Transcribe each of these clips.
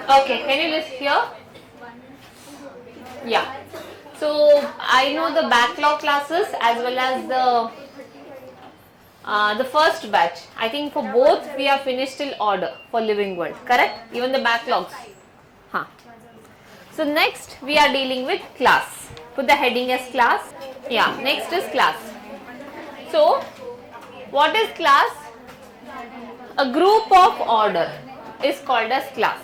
Okay, can you list here? Yeah. So I know the backlog classes as well as the first batch. I think for both we have finished till order for Living World, correct? Even the backlogs. Huh. So next we are dealing with class. Put the heading as class. Yeah, next is class. So what is class? A group of order is called as class.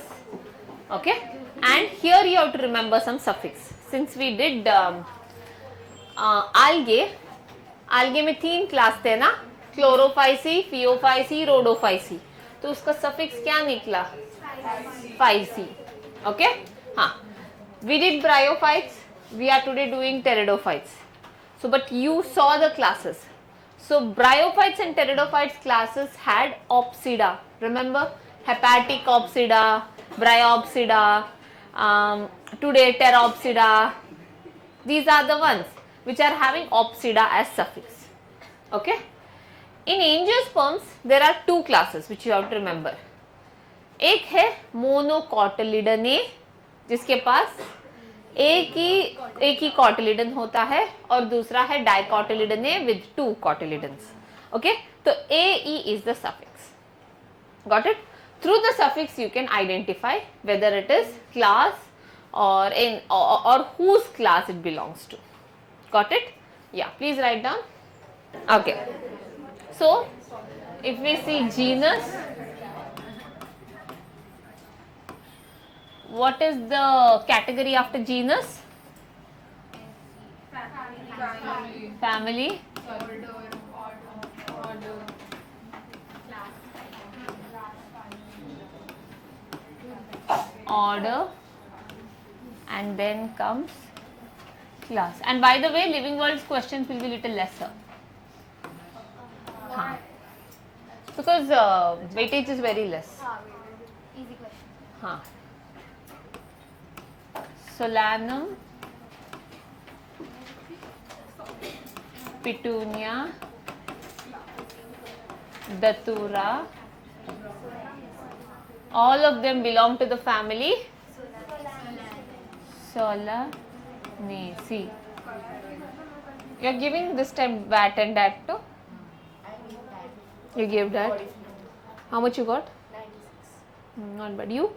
Okay, and here you have to remember some suffix. Since we did algae, algae में 3 class थे ना, Chlorophyceae, Phaeophyceae, Rhodophyceae, तो उसका suffix क्या निकला? फाइसी. Okay, हाँ. We did bryophytes, we are today doing pteridophytes. So but you saw the classes. So bryophytes and pteridophytes classes had Opsida. Remember, hepatic Opsida, Bryopsida, today Pteropsida. These are the ones which are having Opsida as suffix. Okay. In angiosperms there are 2 classes which you have to remember. एक है मोनोकॉटिलिडने, जिसके पास एक ही cotyledon होता है, और दूसरा है डाइकॉटिलिडने with 2 cotyledons. Okay, तो AE is the suffix. Got it? Through the suffix you can identify whether it is class or whose class it belongs to. Got it? Yeah, please write down. Okay. So if we see genus, what is the category after genus? Family. Order, and then comes class. And by the way, Living World's questions will be little lesser. Because weightage is very less. Easy question. Solanum, Petunia, Datura, all of them belong to the family Solanaceae. You are giving this time VAT and DAT too? You gave that. How much you got? 96. Not bad. You?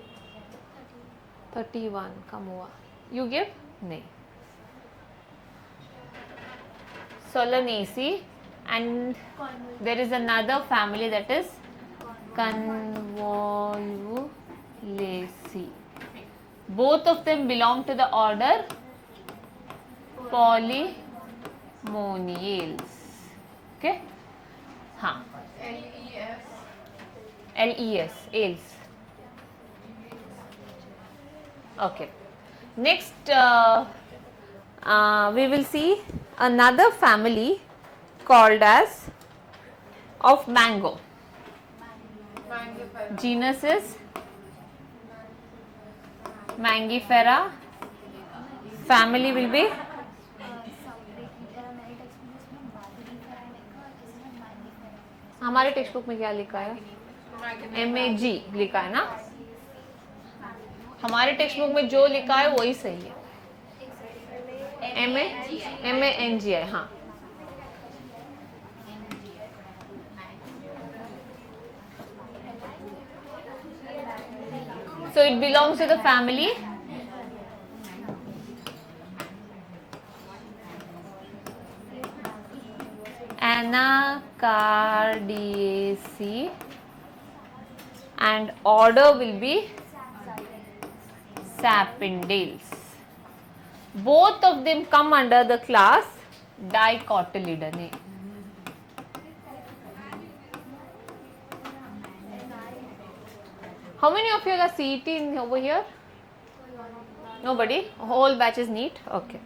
31. Come over. You give? No. Solanaceae, and there is another family that is Convolvulaceae. Both of them belong to the order Polymoniales. Okay? LES, ales. Okay. Next, we will see another family called as of mango. Genus is Mangifera. Family will be हमारे text book में क्या लिखा है? MAG लिखा है ना. हमारे text book में जो लिखा है वही सही है. MANGI. हाँ. So it belongs to the family Anacardiaceae, and order will be Sapindales. Both of them come under the class Dicotyledonnae. How many of you are CET in over here? Nobody? Whole batch is NEET? Okay.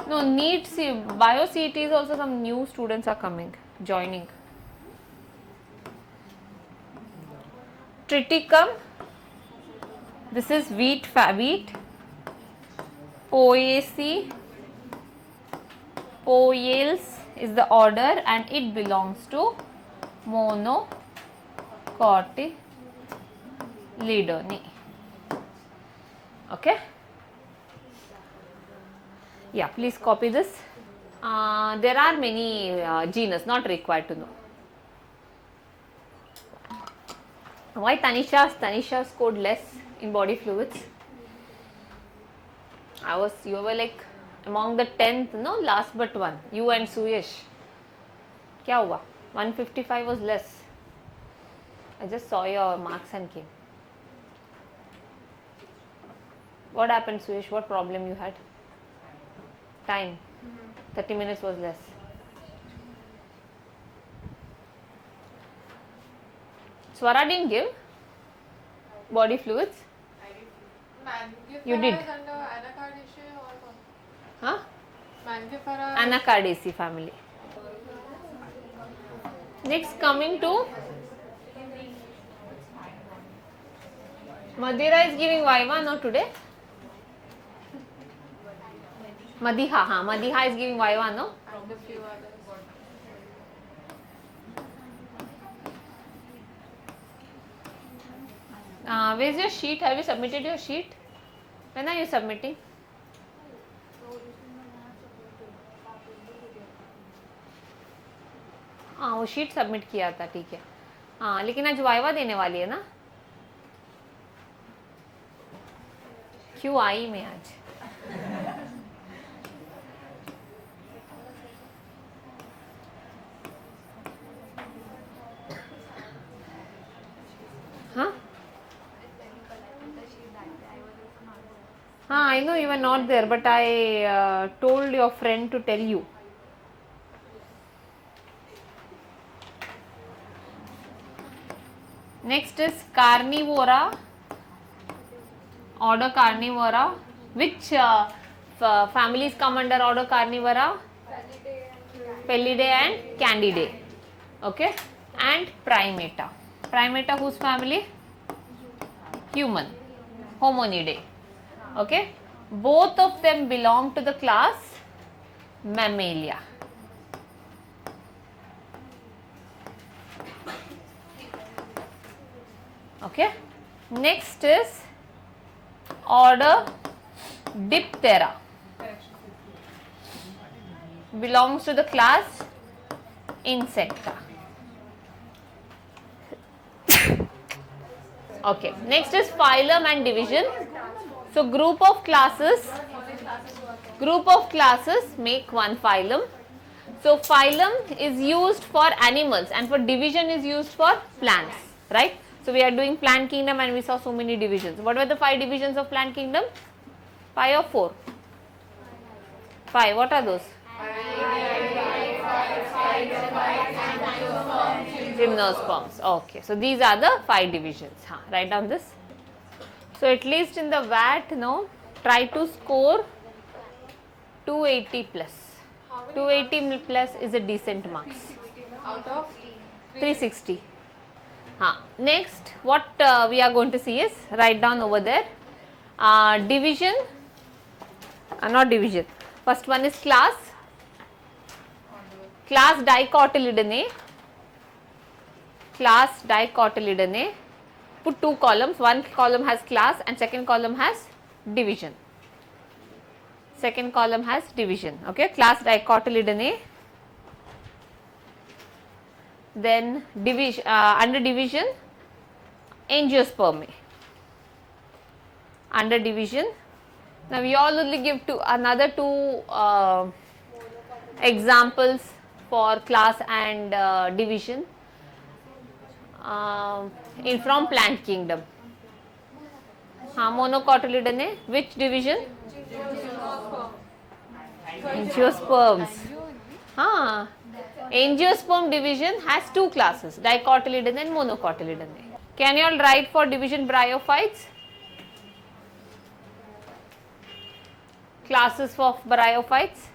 No, NEET, Bio CET is also some new students are coming, joining. Triticum, this is wheat. Poaceae, Poales is the order, and it belongs to Monocotyledonnae. Lidoni. Okay. Yeah, please copy this. There are many genus, not required to know. Why Tanisha scored less in body fluids? You were like among the 10th, no, last but one. You and Suyesh. क्या हुआ? 155 was less. I just saw your marks and came. What happened, Suyesh? What problem you had? Time. 30 minutes was less. Swara didn't give body fluids. You did. Huh? Anacardiaceae family. Next, coming to Madhira is giving Viva, no, today? Madiha is giving Viva, no? Where's your sheet? Have you submitted your sheet? When are you submitting? हाँ, वो sheet submit किया था, ठीक है. हाँ, लेकिन आज viva देने वाली है ना? क्यों आई मैं आज? हाँ? हाँ, I know you were not there, but I told your friend to tell you. Next is Carnivora, order Carnivora. Which families come under order Carnivora? Felidae and Candidae. Okay, and Primata. Primata whose family? Human, Hominidae. Okay, both of them belong to the class Mammalia. Okay, next is order Diptera, belongs to the class Insecta. Okay, next is phylum and division. So group of classes make one phylum. So phylum is used for animals and for division is used for plants, right? So we are doing plant kingdom and we saw so many divisions. What were the 5 divisions of plant kingdom? 5 or 4? 5. What are those? Gymnosperms. Okay, so these are the 5 divisions. Write down this. So at least in the VAT, try to score 280 plus. 280 plus is a decent marks. Out of 360. Next, what we are going to see is, write down over there, division, not division. First one is class Dicotyledonnae. Class Dicotyledonnae. Put 2 columns. One column has class and second column has division. Second column has division. Okay, class Dicotyledonnae. Then division, under division, Angiospermae. Under division. Now we all only give another 2 examples for class and division from plant kingdom. Monocotyledonnae, which division? Angiosperms. Angiosperm division has 2 classes, Dicotyledonnae and Monocotyledonnae. Can you all write for division bryophytes? Classes of bryophytes?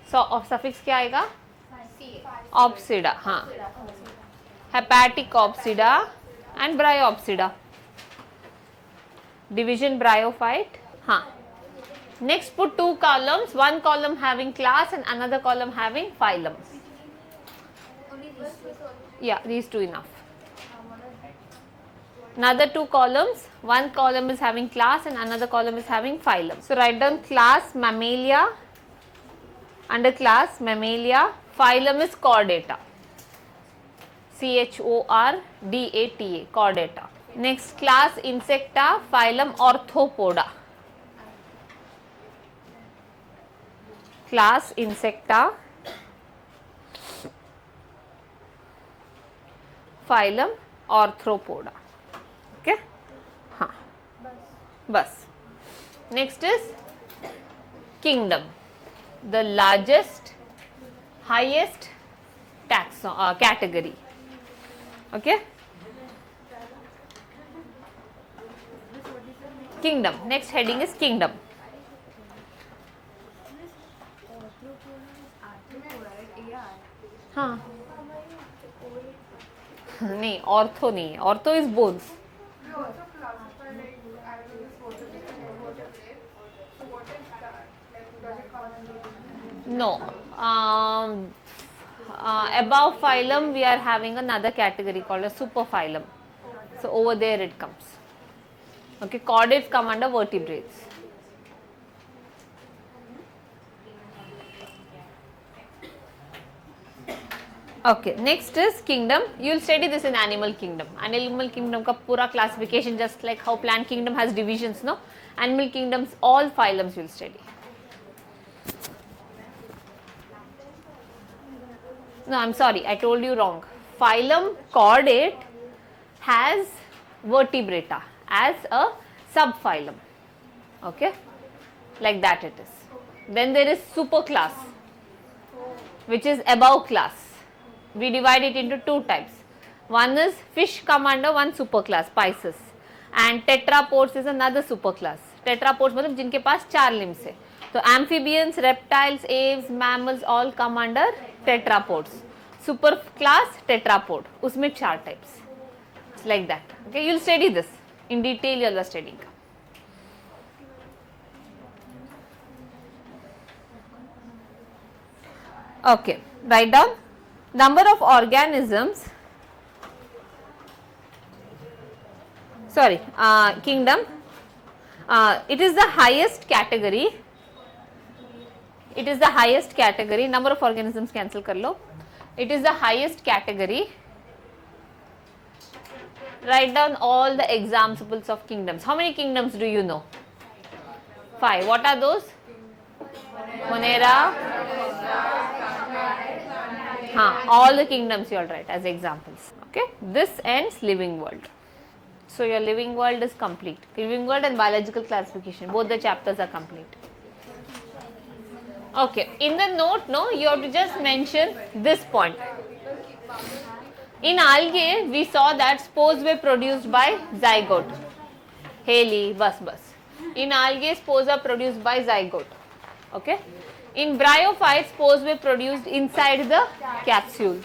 So of suffix क्या आएगा? Opsida. Hepatic Opsida and Bryopsida. Division bryophyte. Next, put 2 columns, one column having class and another column having phylum. Only these two. Yeah, these two enough. Another two columns, one column is having class and another column is having phylum. So write down class Mammalia, under class Mammalia, phylum is Chordata. Chordata, Chordata. Next class Insecta, phylum Orthopoda. Class Insecta, phylum Arthropoda. Okay? हाँ. बस. Next is kingdom, the largest, highest category. Okay? Kingdom. Next heading is kingdom. हाँ. नहीं, ortho नहीं है. Ortho is bones. No. Above phylum we are having another category called a superphylum. So over there it comes. Okay, chordates come under vertebrates. Okay, next is kingdom. You will study this in animal kingdom. Animal kingdom ka pura classification, just like how plant kingdom has divisions, no? Animal kingdoms, all phylums you will study. No, I'm sorry, I told you wrong. Phylum chordate has vertebrata as a subphylum. Okay, like that it is. Then there is superclass, which is above class. We divide it into two types. One is fish come under one superclass, Pisces, and tetrapods is another superclass. Tetrapods मतलब जिनके पास 4 limbs है. So amphibians, reptiles, aves, mammals all come under tetrapods. Superclass tetrapod, उसमें 4 types. It's like that. Okay, you'll study this in detail. You'll be studying. Okay, write down number of organisms. Sorry, kingdom. It is the highest category. It is the highest category. Number of organisms cancel kar lo. It is the highest category. Write down all the examples of kingdoms. How many kingdoms do you know? 5. What are those? Monera. All the kingdoms you all write as examples. Okay. This ends living world. So your living world is complete. Living world and biological classification, both the chapters are complete. Okay. In the note, no, you have to just mention this point. In algae, we saw that spores were produced by zygote. Haley, bus. In algae, spores are produced by zygote. Okay. In bryophytes, spores were produced inside the capsule.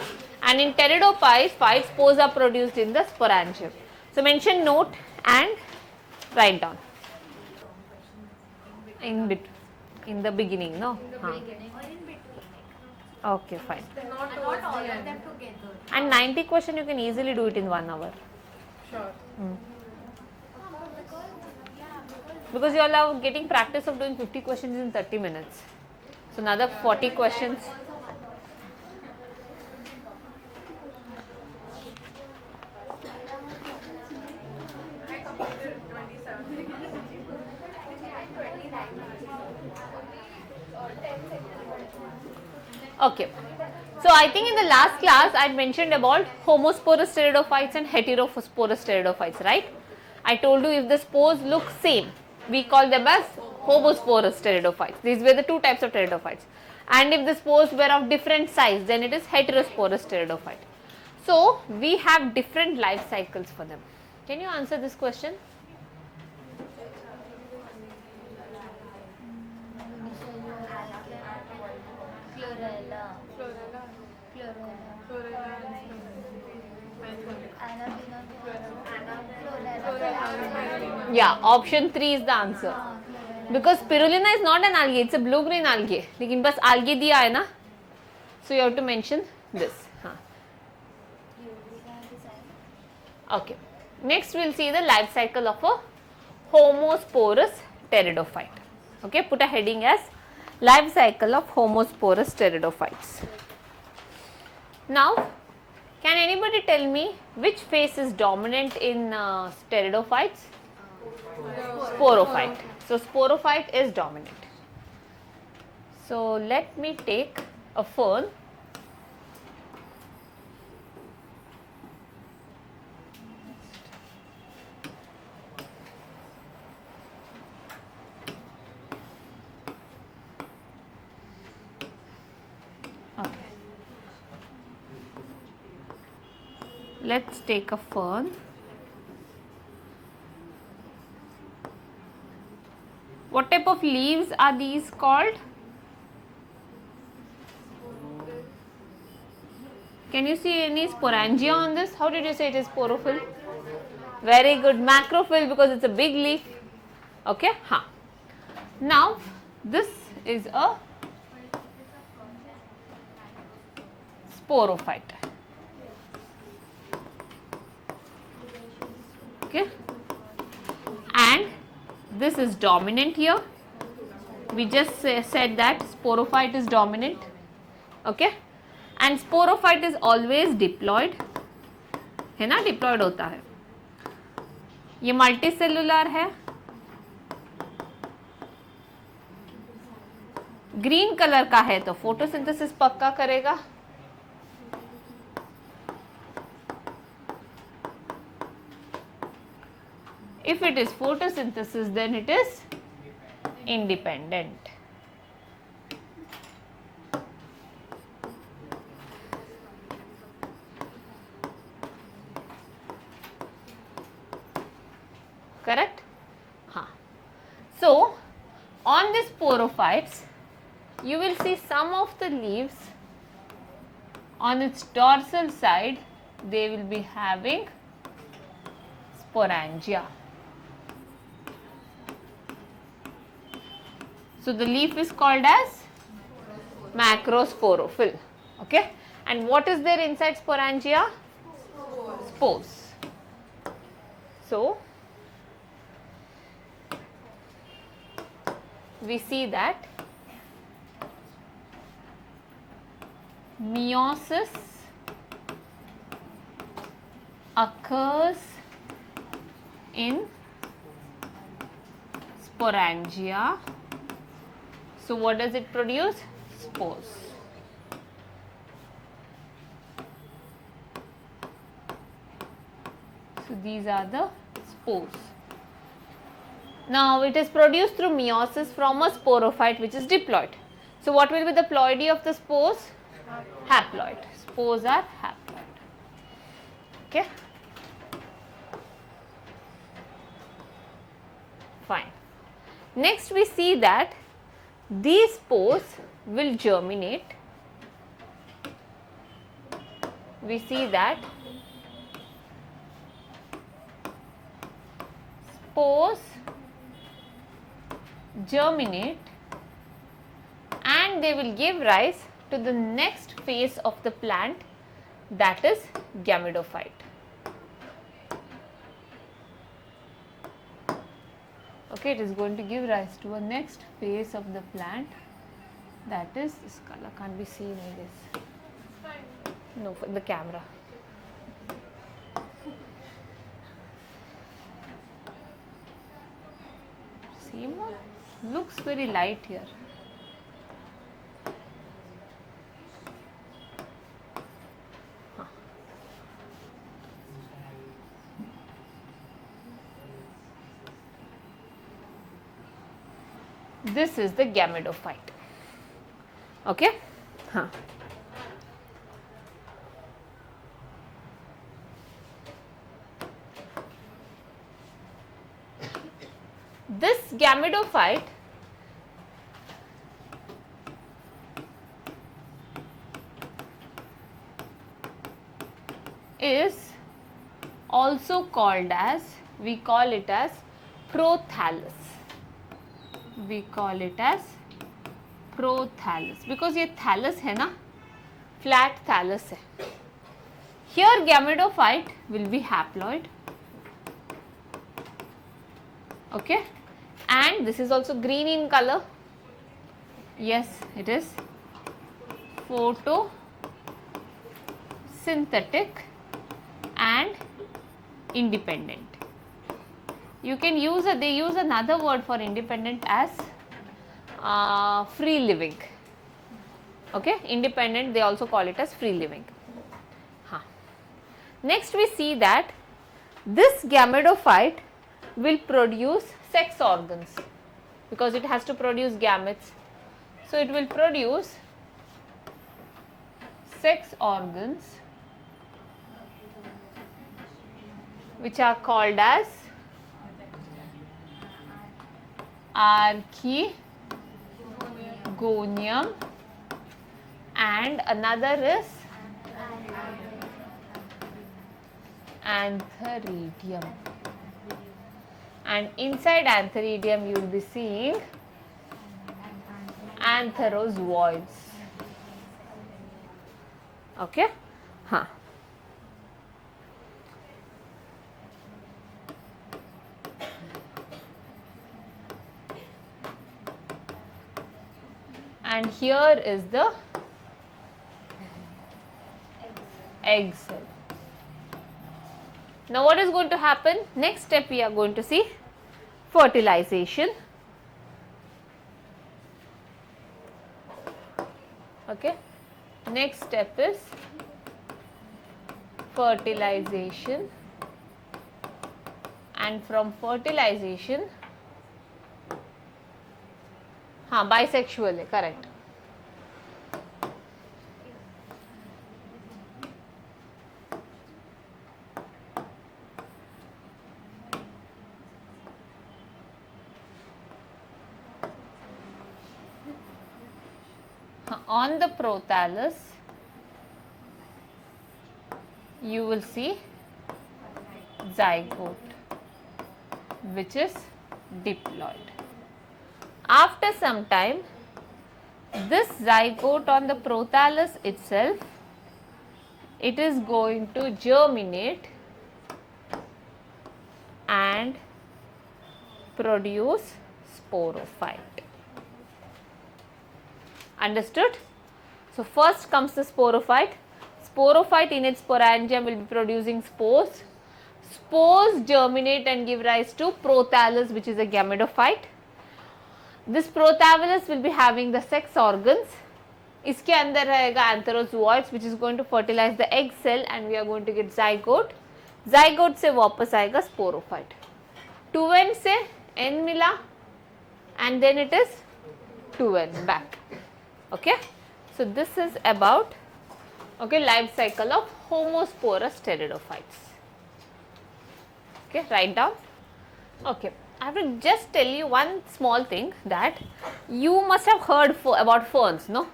And in pteridophytes, spores are produced in the sporangium. So mention note and write down. In the beginning, no? In the beginning or in between. Okay, fine. Not all of them together. And 90 question you can easily do it in 1 hour. Sure. Because you all are getting practice of doing 50 questions in 30 minutes. So another 40 questions. Okay. So I think in the last class I had mentioned about homosporous pteridophytes and heterosporous pteridophytes, right? I told you if the spores look same, we call them as homosporous pteridophytes. These were the 2 types of pteridophytes. And if the spores were of different size, then it is heterosporous pteridophyte. So we have different life cycles for them. Can you answer this question? Chlorella. Yeah, option 3 is the answer. Because spirulina is not an algae, it's a blue green algae. लेकिन बस algae दिया है ना, so you have to mention this. Okay. Next we'll see the life cycle of a homosporous pteridophyte. Okay, put a heading as life cycle of homosporous pteridophytes. Now, can anybody tell me which phase is dominant in pteridophytes? Sporophyte. So, sporophyte is dominant. So, let me take a fern. Okay. Let's take a fern. What type of leaves are these called? Can you see any sporangia on this? How did you say it is sporophyll? Very good, macrophyll, because it's a big leaf. Okay, Now, this is a sporophyte. Okay, and this is dominant here. We just said that sporophyte is dominant. Okay, and sporophyte is always diploid, है ना, diploid होता है. ये multicellular है. Green colour का है तो photosynthesis पक्का करेगा. If it is photosynthesis, then it is independent. Correct? So, on the sporophytes, you will see some of the leaves on its dorsal side, they will be having sporangia. So, the leaf is called as macrosporophyll. Okay? And what is there inside sporangia? Spores. So, we see that meiosis occurs in sporangia. So, what does it produce? Spores. So, these are the spores. Now, it is produced through meiosis from a sporophyte which is diploid. So, what will be the ploidy of the spores? Haploid. Spores are haploid. Okay. Fine. Next, we see that these spores will germinate. We see that spores germinate and they will give rise to the next phase of the plant, that is gamidophyte. Okay, it is going to give rise to a next phase of the plant, that is, this color can't be seen, I guess. No, for the camera. See, looks very light here. This is the gamidophyte. Okay? This gamidophyte is also called as, we call it as prothallus. We call it as prothallus because ये thallus है ना, flat thallus है. Here gametophyte will be haploid, okay, and this is also green in color. Yes, it is photosynthetic and independent. You can use they use another word for independent as free living. Okay, independent they also call it as free living. Next we see that this gametophyte will produce sex organs because it has to produce gametes. So it will produce sex organs which are called as archegonium, and another is antheridium, and inside antheridium you will be seeing antherozoids. Okay, and here is the egg cell. Now what is going to happen? Next step we are going to see fertilization. Okay, next step is fertilization, and from fertilization, bisexual है, correct. On the prothallus you will see zygote which is diploid. After some time, this zygote on the prothallus itself, it is going to germinate and produce sporophyte. Understood? So first comes the sporophyte. Sporophyte in its sporangium will be producing spores. Spores germinate and give rise to prothallus, which is a gametophyte. This prothallus will be having the sex organs. इसके अंदर रहेगा antherozoids which is going to fertilize the egg cell and we are going to get zygote. Zygote से वापस आएगा sporophyte. 2n से n मिला and then it is 2n back. Okay. So this is about life cycle of homosporous pteridophytes. Okay, write down. Okay, I have to just tell you one small thing that you must have heard about ferns, no?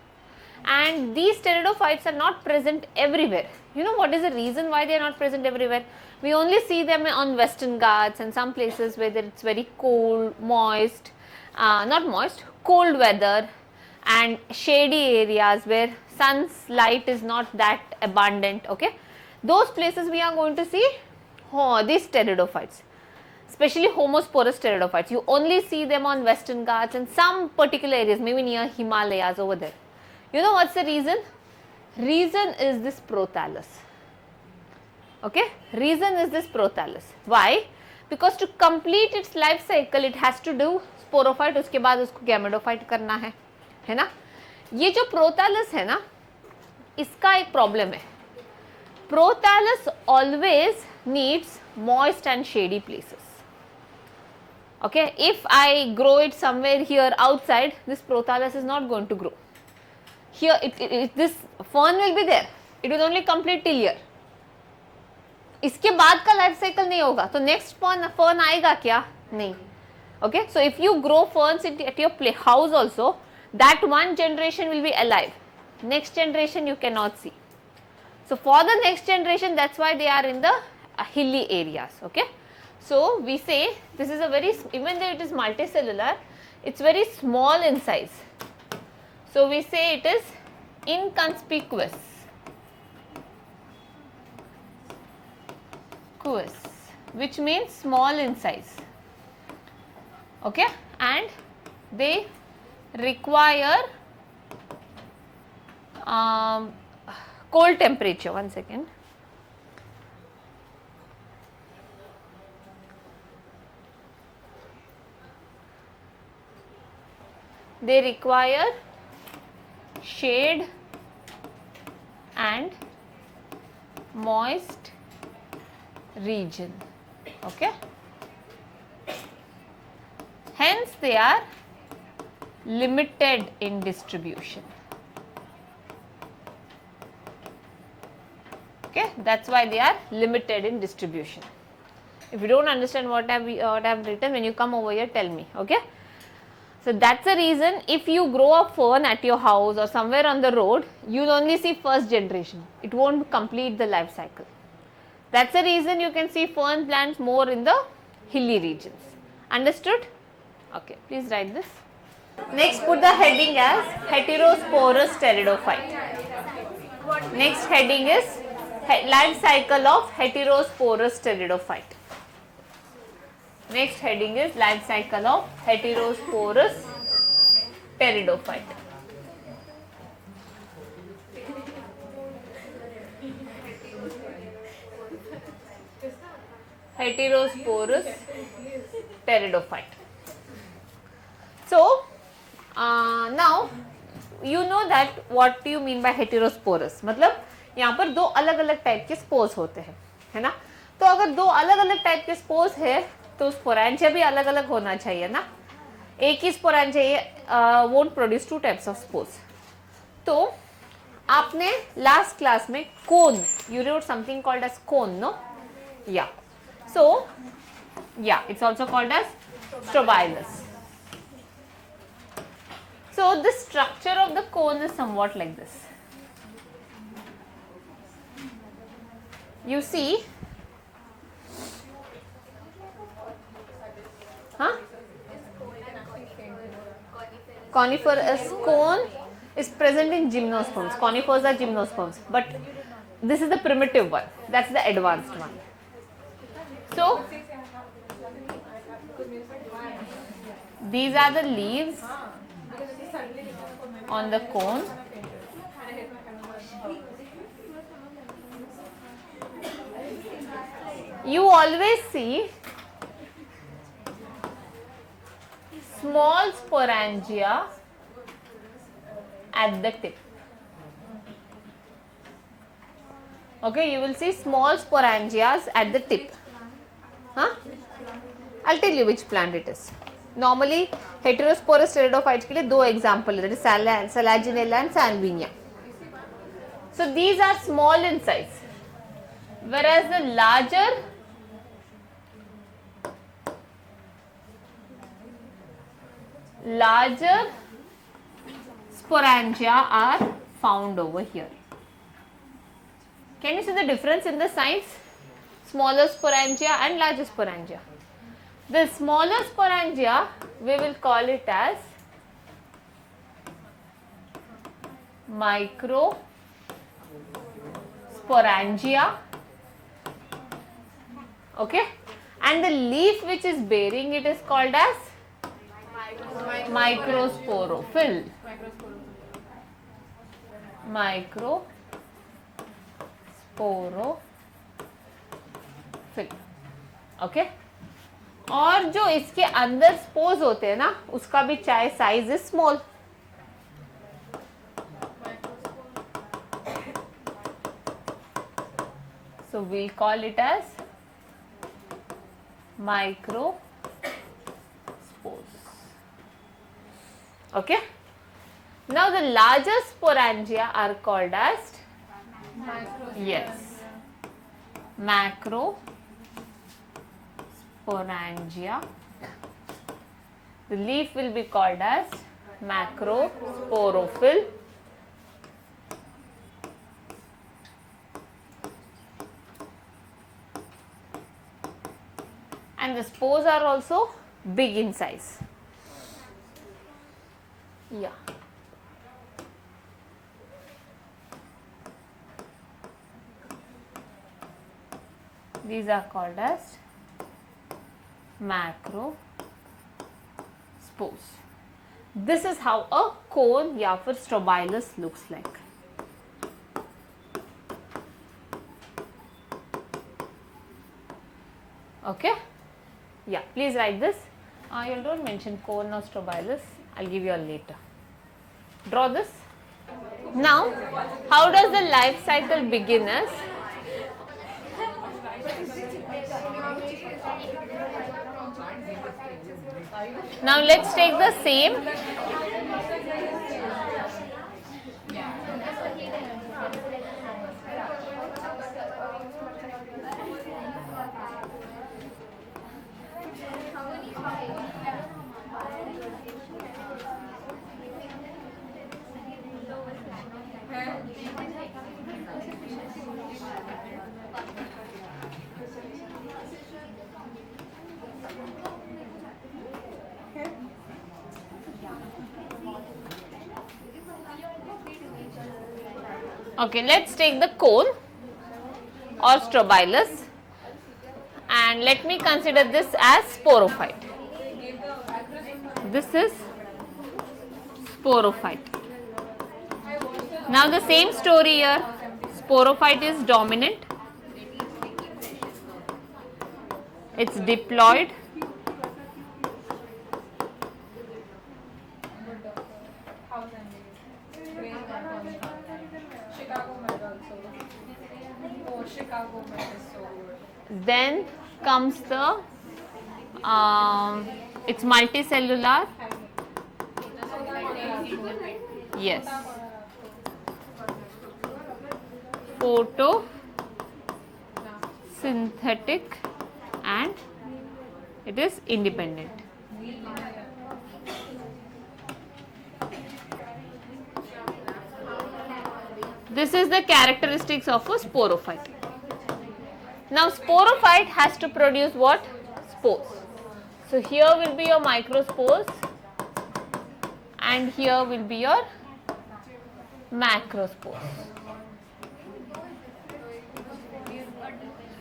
And these pteridophytes are not present everywhere. You know what is the reason why they are not present everywhere? We only see them on Western Ghats and some places where it's very cold, moist, cold weather and shady areas where sun's light is not that abundant. Okay, those places we are going to see these pteridophytes, especially homosporous pteridophytes. You only see them on Western Ghats and some particular areas, maybe near Himalayas over there. You know what's the reason? Reason is this prothallus. Okay, reason is this prothallus. Why? Because to complete its life cycle, it has to do sporophyte, उसके बाद उसको gametophyte करना है ना? ये जो prothallus है ना, इसका एक problem है. Prothallus always needs moist and shady places. Okay, if I grow it somewhere here outside, this prothallus is not going to grow. Here, this fern will be there. It will only complete till here. इसके बाद का life cycle नहीं होगा, तो next fern आएगा क्या? नहीं. Okay, so if you grow ferns at your house also, that one generation will be alive. Next generation you cannot see. So for the next generation, that's why they are in the hilly areas. Okay, so we say this is a very, even though it is multicellular, it's very small in size. So we say it is inconspicuous. aqueous, which means small in size. Okay, and they require cold temperature. One second. They require shade and moist region. Okay, hence they are limited in distribution. Okay, that's why they are limited in distribution. If you don't understand what I've written, when you come over here, tell me. Okay, so that's the reason if you grow a fern at your house or somewhere on the road, you'll only see first generation. It won't complete the life cycle. That's the reason you can see fern plants more in the hilly regions. Understood? Okay, please write this. Next, put the heading as heterosporous pteridophyte. Next heading is life cycle of heterosporous pteridophyte. Next heading is life cycle of heterosporous pteridophyte. Heterosporous pteridophyte. So, now you know that what do you mean by heterosporous? मतलब यहाँ पर दो अलग अलग type के spores होते हैं, है ना? तो अगर दो अलग अलग टाइप के स्पोर्स है तो स्पोरेंजिया भी अलग अलग होना चाहिए ना. एक ही sporangia won't produce two types of spores. तो आपने लास्ट क्लास में cone, you wrote something called as cone, no? Yeah, so yeah, it's also called as strobilus. So the structure of the cone is somewhat like this. You see, coniferous cone is present in gymnosperms. Conifers are gymnosperms, but this is the primitive one. That's the advanced one. So these are the leaves on the cone. You always see small sporangia at the tip. Okay, you will see small sporangias at the tip. I'll tell you which plant it is. Normally, heterosporous pteridophytes के लिए दो example है, that is Selaginella and Salvinia. So these are small in size, whereas the larger sporangia are found over here. Can you see the difference in the size? Smaller sporangia and larger sporangia. The smaller sporangia, we will call it as microsporangia. Okay, and the leaf which is bearing it is called as microsporophyll. Microsporophyll. Okay. और जो इसके अंदर spores होते हैं ना, उसका भी चाहे size is small. So we'll call it as microspores. Okay. Now the larger sporangia are called as macrosporangia. The leaf will be called as macrosporophyll. And the spores are also big in size. Yeah. These are called as macrospores. This is how a cone या फिर strobilus looks like. Okay? Yeah, please write this. You don't mention cone or strobilus. I'll give you all later. Draw this. Now, how does the life cycle begin as? Now let's take the same. Okay, let's take the cone or strobilus and let me consider this as sporophyte. This is sporophyte. Now the same story here. Sporophyte is dominant. It's diploid. Then comes the it's multicellular. Yes. Photosynthetic and it is independent. This is the characteristics of a sporophyte. Now sporophyte has to produce what? Spores. So here will be your microspores and here will be your macrospores.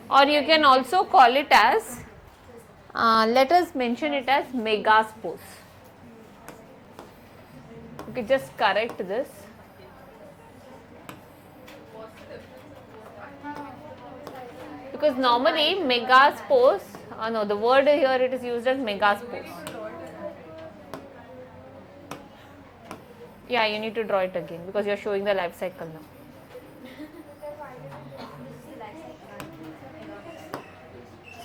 Or you can also call it as, let us mention it as megaspores. Okay, just correct this. Because normally megaspores, no, the word here it is used as megaspores. Yeah, you need to draw it again because you are showing the life cycle now.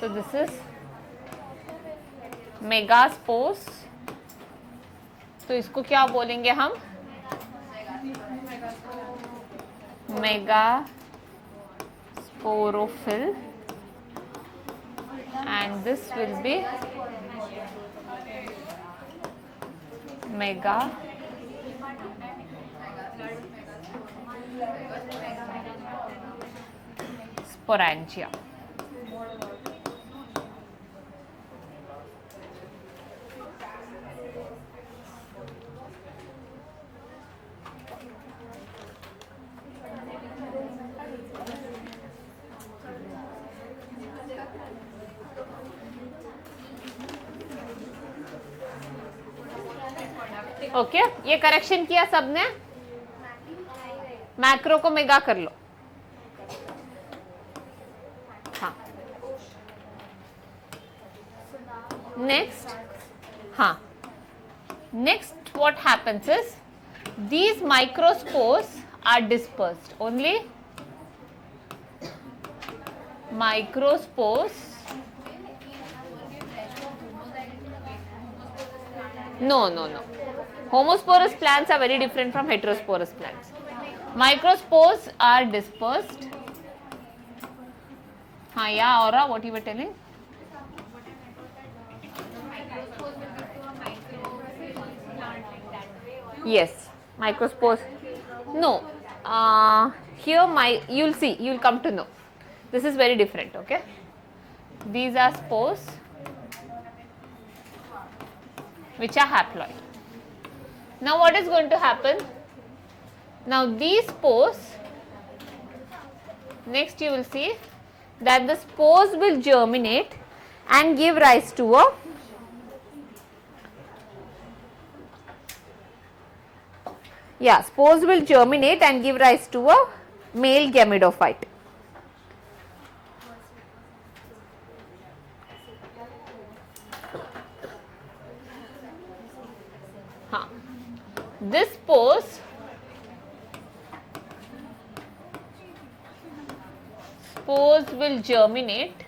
So this is megaspores. तो इसको क्या बोलेंगे हम? Megasporophyll, and this will be megasporangia. Okay ये correction किया सबने. Macro को mega कर लो. हाँ नेक्स्ट. हाँ next what happens is these microspores are dispersed. Only microspores. No. Homosporous plants are very different from heterosporous plants. Microspores are dispersed. Yeah, Aura, what you were telling? Yes, microspores. No, here you'll see, you'll come to know. This is very different, okay? These are spores which are haploid. Now what is going to happen? Now these spores, next you will see, that the spores will germinate and give rise to a spores will germinate and give rise to a male gametophyte. This spores will germinate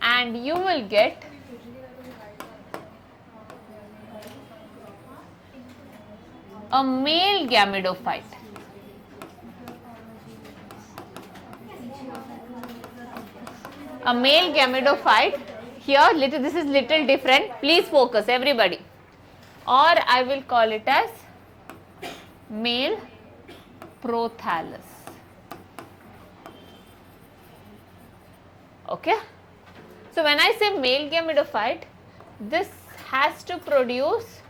and you will get a male gametophyte. A male gametophyte. Here this is little different. Please focus everybody. Or I will call it as male prothallus. Okay. So when I say male gametophyte, this has to produce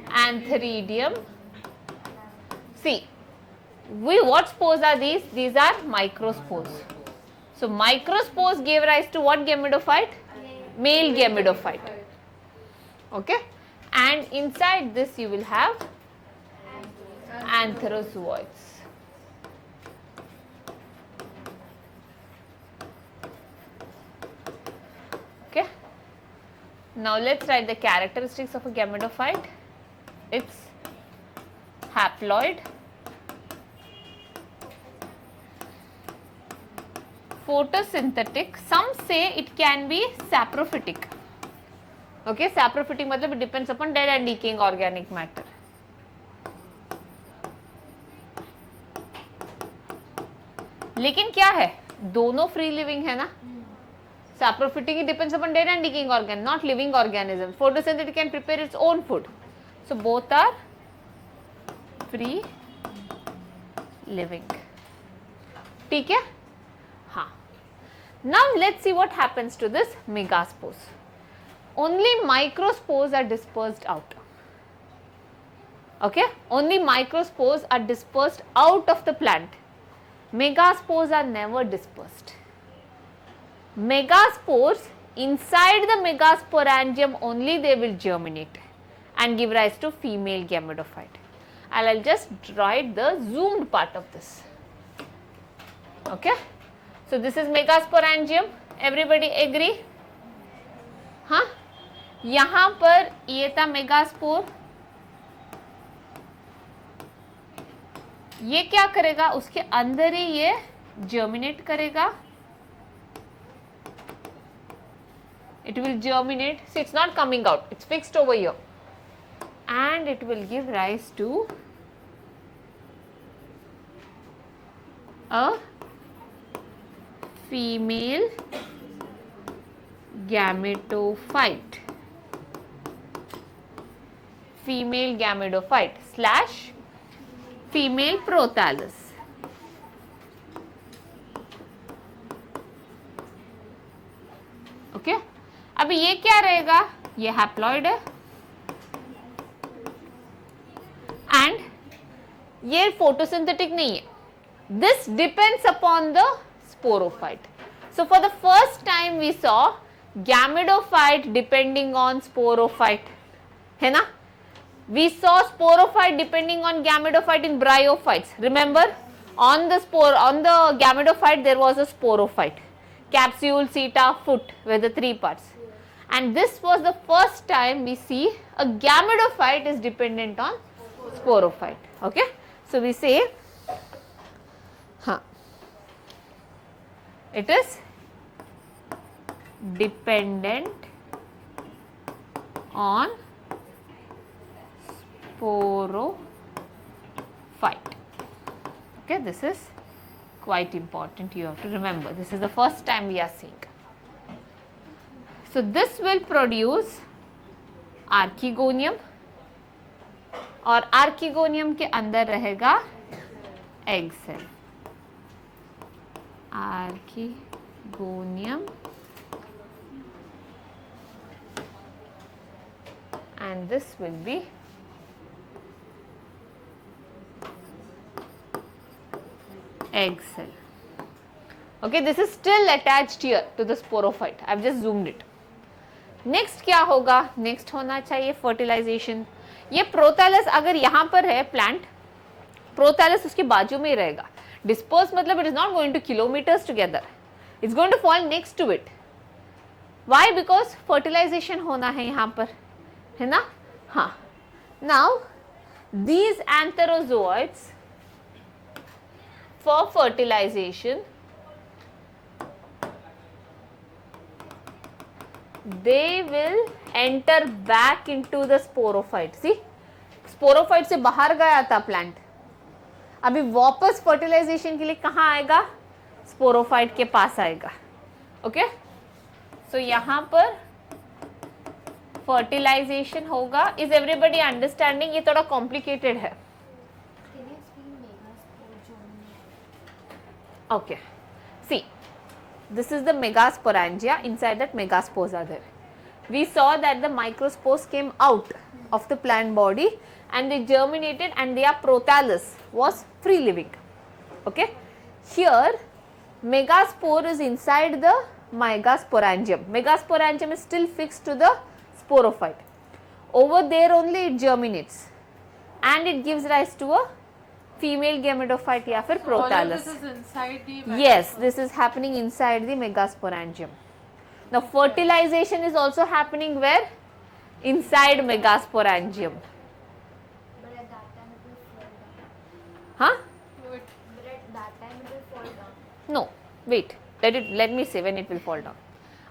antheridium. See, what spores are these? These are microspores. So microspores gave rise to what gametophyte? Male gametophyte. Okay. And inside this you will have antherozooids. Okay. Now let's write the characteristics of a gametophyte. It's haploid, photosynthetic. Some say it can be saprophytic. Okay, saprophytic मतलब it depends upon dead and decaying organic matter. लेकिन क्या है, दोनों free living है ना. Saprophytic depends upon dead and decaying organ, not living organism. Photosynthetic can prepare its own food. So both are free living. ठीक है? हाँ. Now let's see what happens to this megaspores. Only microspores are dispersed out. Okay, only microspores are dispersed out of the plant. Megaspores are never dispersed. Megaspores, inside the megasporangium only they will germinate and give rise to female gametophyte. And I'll just write the zoomed part of this. Okay, so this is megasporangium. Everybody agree? हाँ, यहाँ पर ये था megaspore. ये क्या करेगा, उसके अंदर ही ये जर्मिनेट करेगा. It will germinate. See, it's not coming out. It's fixed over here, and it will give rise to a female gametophyte. Female gametophyte slash female prothallus. Okay, अभी ये क्या रहेगा, ये हैप्लॉइड है एंड ये फोटोसिंथेटिक नहीं है. This depends upon the sporophyte. So for the first time we saw gametophyte depending on sporophyte, है ना? We saw sporophyte depending on gametophyte in bryophytes. Remember, on the gametophyte there was a sporophyte. Capsule, seta, foot were the three parts. And this was the first time we see a gametophyte is dependent on sporophyte. Okay? So we say, it is dependent on sporophyte. Okay, this is quite important. You have to remember, this is the first time we are seeing. So this will produce archegonium और archegonium के अंदर रहेगा egg cell. Archegonium and this will be egg cell. Okay, this is still attached here to the sporophyte. I've just zoomed it. Next क्या होगा? Next होना चाहिए fertilization. ये prothallus अगर यहाँ पर है प्लांट, प्रोथैलस उसके बाजू में ही रहेगा. Disperse मतलब it is not going to kilometers together. It's going to fall next to it. Why? Because fertilization होना है यहाँ पर, है ना? हाँ. Now these antherozoids for fertilization, they will enter back into the sporophyte. See, sporophyte से बाहर गया था प्लांट, अभी वापस फर्टिलाइजेशन के लिए कहाँ आएगा? स्पोरोफाइट के पास आएगा. ओके, सो यहाँ पर फर्टिलाइजेशन होगा. Is everybody understanding? ये थोड़ा कॉम्प्लिकेटेड है. Can you explain megaspore germination? Okay, see, this is the megasporangia. Inside that megaspores are there. We saw that the microspores came out of the plant body and they germinated, and their prothallus was free living. Okay, here megaspore is inside the megasporangium. Megasporangium is still fixed to the sporophyte. Over there only it germinates and it gives rise to a female gametophyte या फिर prothallus. All of this is inside the Yes, this is happening inside the megasporangium. Now fertilization is also happening where? Inside megasporangium. But at that time it will fall down. Huh? But at that time it will fall down. No, wait. Let me say when it will fall down.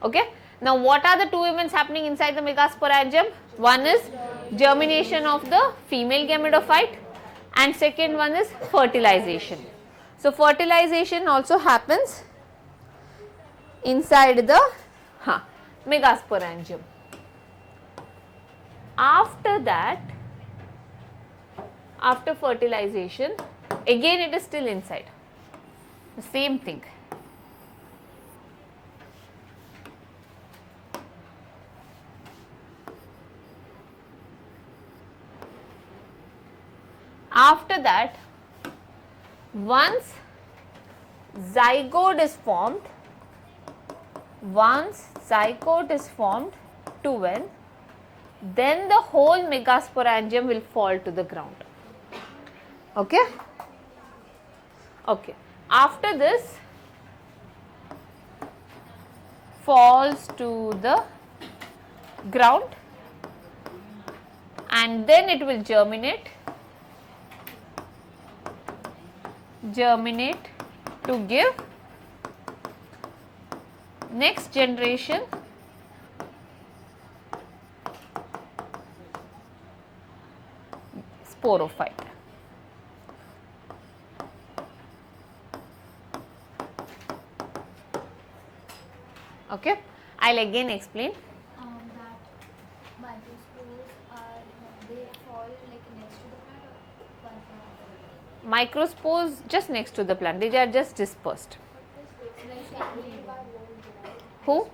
Okay. Now what are the two events happening inside the megasporangium? One is germination of the female gametophyte and second one is fertilization. So fertilization also happens inside the megasporangium. After that, after fertilization, again it is still inside. The same thing. After that, once zygote is formed, to N, then the whole megasporangium will fall to the ground. Okay? Okay. After this, falls to the ground and then it will germinate to give next generation sporophyte. Okay, I'll again explain. That microspores are, they fall like next to the plant or one from another? Microspores just next to the plant, they are just dispersed. Who?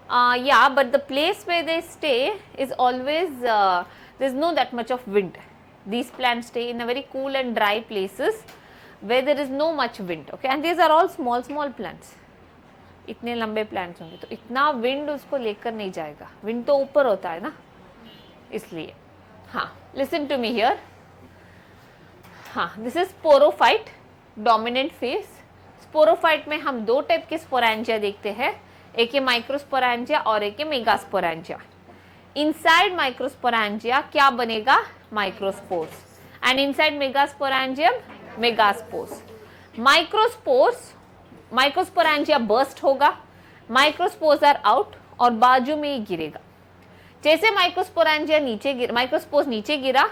Yeah, but the place where they stay is always, there is no that much of wind. These plants stay in a very cool and dry places where there is no much wind. Okay, and these are all small plants. इतने लंबे plants होंगे तो इतना wind उसको लेकर नहीं जाएगा. Wind तो ऊपर होता है ना, इसलिए. हाँ, लिसन टू मी हियर. हाँ, this is sporophyte, dominant phase. Sporophyte में हम दो टाइप के स्पोरेंजिया देखते हैं, एक है माइक्रोस्पोरेंजिया और एक है मेगास्पोरेंजिया. इनसाइड माइक्रोस्पोरेंजिया क्या बनेगा? Microspores. And inside megasporangium megaspores. Microsporangia burst होगा, माइक्रोस्पोर्स आर आउट और बाजू में ही गिरेगा. जैसे माइक्रोस्पोरेंजिया माइक्रोस्पोर्स नीचे गिरा,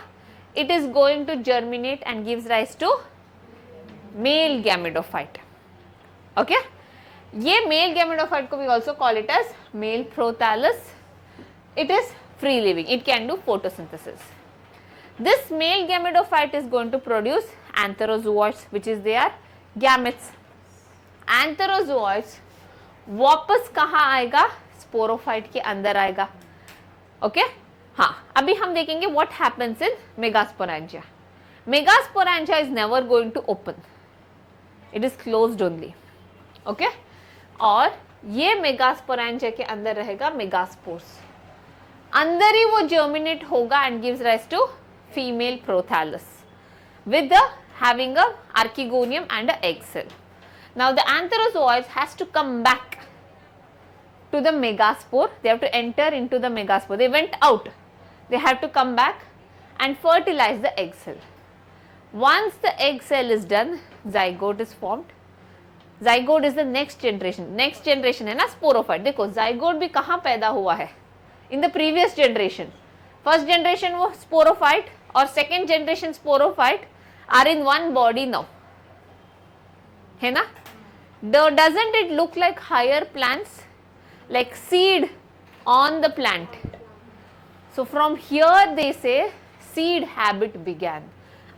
it is going to germinate and gives rise to male gametophyte. Okay, ये male gametophyte को we also call it as male prothallus. It is free living, it can do photosynthesis. This male gametophyte is going to produce antherozoids, which is their gametes. Antherozoids वापस कहाँ आएगा? Sporophyte के अंदर आएगा. Okay, हाँ, अभी हम देखेंगे what happens in megasporangia. Megasporangia is never going to open, it is closed only. Okay और ये मेगास्पोरेंजिया के अंदर रहेगा मेगास्पोर्स, अंदर ही वो जर्मिनेट होगा and gives rise to female prothallus with the having a archegonium and a egg cell. Now the antherozoids has to come back to the megaspore. They have to enter into the megaspore. They went out. They have to come back and fertilize the egg cell. Once the egg cell is done, zygote is formed. Zygote is the next generation. Next generation है ना sporophyte. देखो zygote भी कहाँ पैदा हुआ है? In the previous generation. First generation वो sporophyte और second generation sporophyte are in one body now. है ना? Doesn't it look like higher plants? Like seed on the plant. So from here they say seed habit began.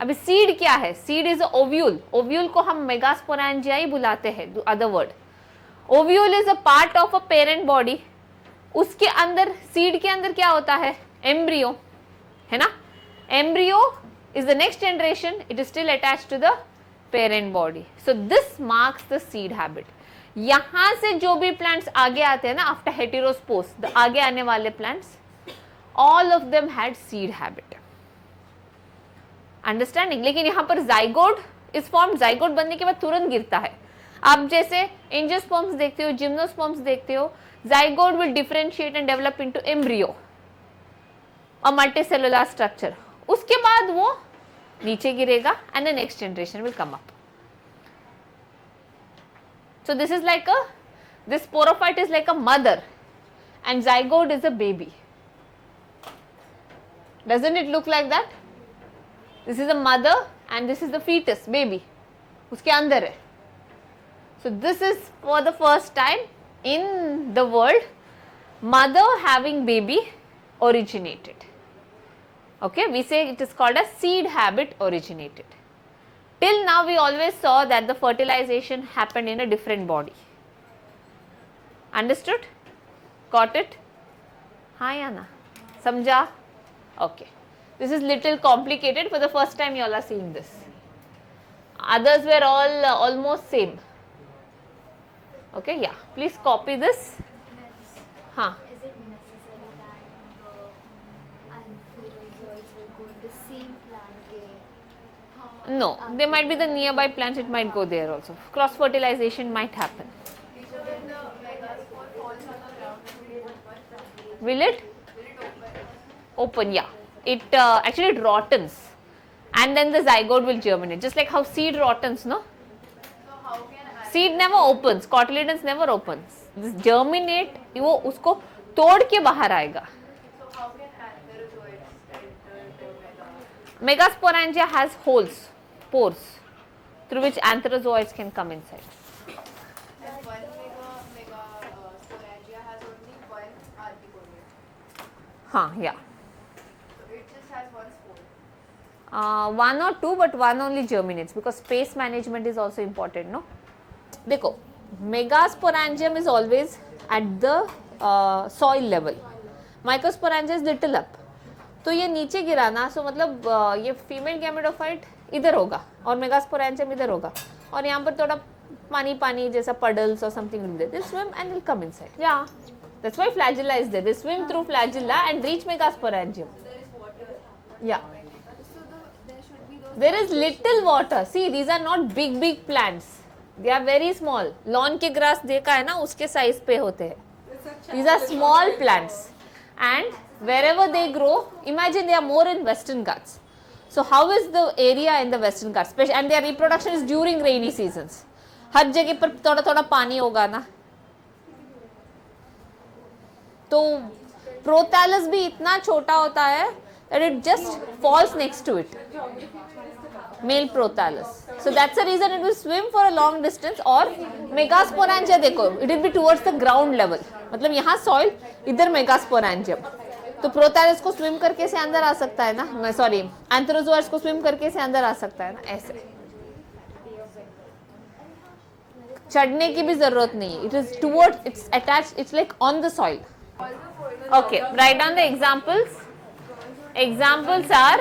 अभी seed क्या है? Seed is ovule. Ovule को हम megasporangia ही बुलाते हैं, other word. Ovule is a part of a parent body. उसके अंदर seed के अंदर क्या होता है? एम्ब्रियो, है ना? Embryo is the next generation. It is still attached to the parent body. So this marks the seed habit. यहाँ से जो भी plants आगे आते हैं ना after heterospores, the आगे आने वाले plants, all of them had seed habit. Understanding? लेकिन यहाँ पर zygote is formed. zygote बनने के बाद तुरंत गिरता है. आप जैसे angiosperms देखते हो, gymnosperms देखते हो, zygote will differentiate and develop into embryo, a multicellular structure. उसके बाद वो नीचे गिरेगा and the next generation will come up. So this is like this sporophyte is like a mother and zygote is a baby. Doesn't it look like that? This is a mother and this is the fetus, baby. उसके अंदर है. So this is for the first time in the world mother having baby originated. Okay, we say it is called a seed habit originated. Till now we always saw that the fertilization happened in a different body. Understood? Got it? Hi Anna. Samjha? Okay. This is little complicated. For the first time you all are seeing this. Others were all almost same. Okay, yeah. Please copy this. Huh. Is it necessary that the antherozoids will go in the same plant? No, they might be the nearby plants, it might go there also. Cross fertilization might happen. Will it? Open, yeah. It actually it rottens and then the zygote will germinate. Just like how seed rottens, no? Seed never opens, cotyledons never opens. This germinate, वो उसको तोड़ के बाहर आएगा. Megasporangia has holes, pores, through which antherozoids can come inside. And one megasporangia has only one archegonium. Huh, yeah. So it just has one spore. One or two, but one only germinates because space management is also important, no? देखो, megasporangium is always at the soil level. Microsporangia is little up. तो ये नीचे गिराना, सो मतलब ये female gametophyte इधर होगा और मेगास्पोरेंजियम इधर होगा और यहाँ पर थोड़ा पानी पानी जैसा puddles or something will be there. They'll swim and will come inside. Yeah, that's why flagella is there. They swim through flagella and reach megasporangium. There is water. Yeah. So there should be those. There is little water. See, these are not big plants. They are very small. Lawn के grass देखा है ना उसके size पे होते हैं. These are small plants and wherever they grow, imagine they are more in Western Ghats. So how is the area in the Western Ghats? And their reproduction is during rainy seasons. हर जगह पर थोड़ा थोड़ा पानी होगा ना. तो prothallus भी इतना छोटा होता है that it just falls next to it. Male prothallus. So that's the reason it will swim for a long distance. और megasporangia देखो, it will be towards the ground level. मतलब यहाँ soil, इधर megasporangium. तो प्रोथैलस को swim करके से अंदर आ सकता है ना, सॉरी एंथेरोजोइड्स को स्विम करके से अंदर आ सकता है ना, ऐसे चढ़ने की भी जरूरत नहीं है. It is toward, it's attached, it's like on the soil. Okay, write down the examples. Examples are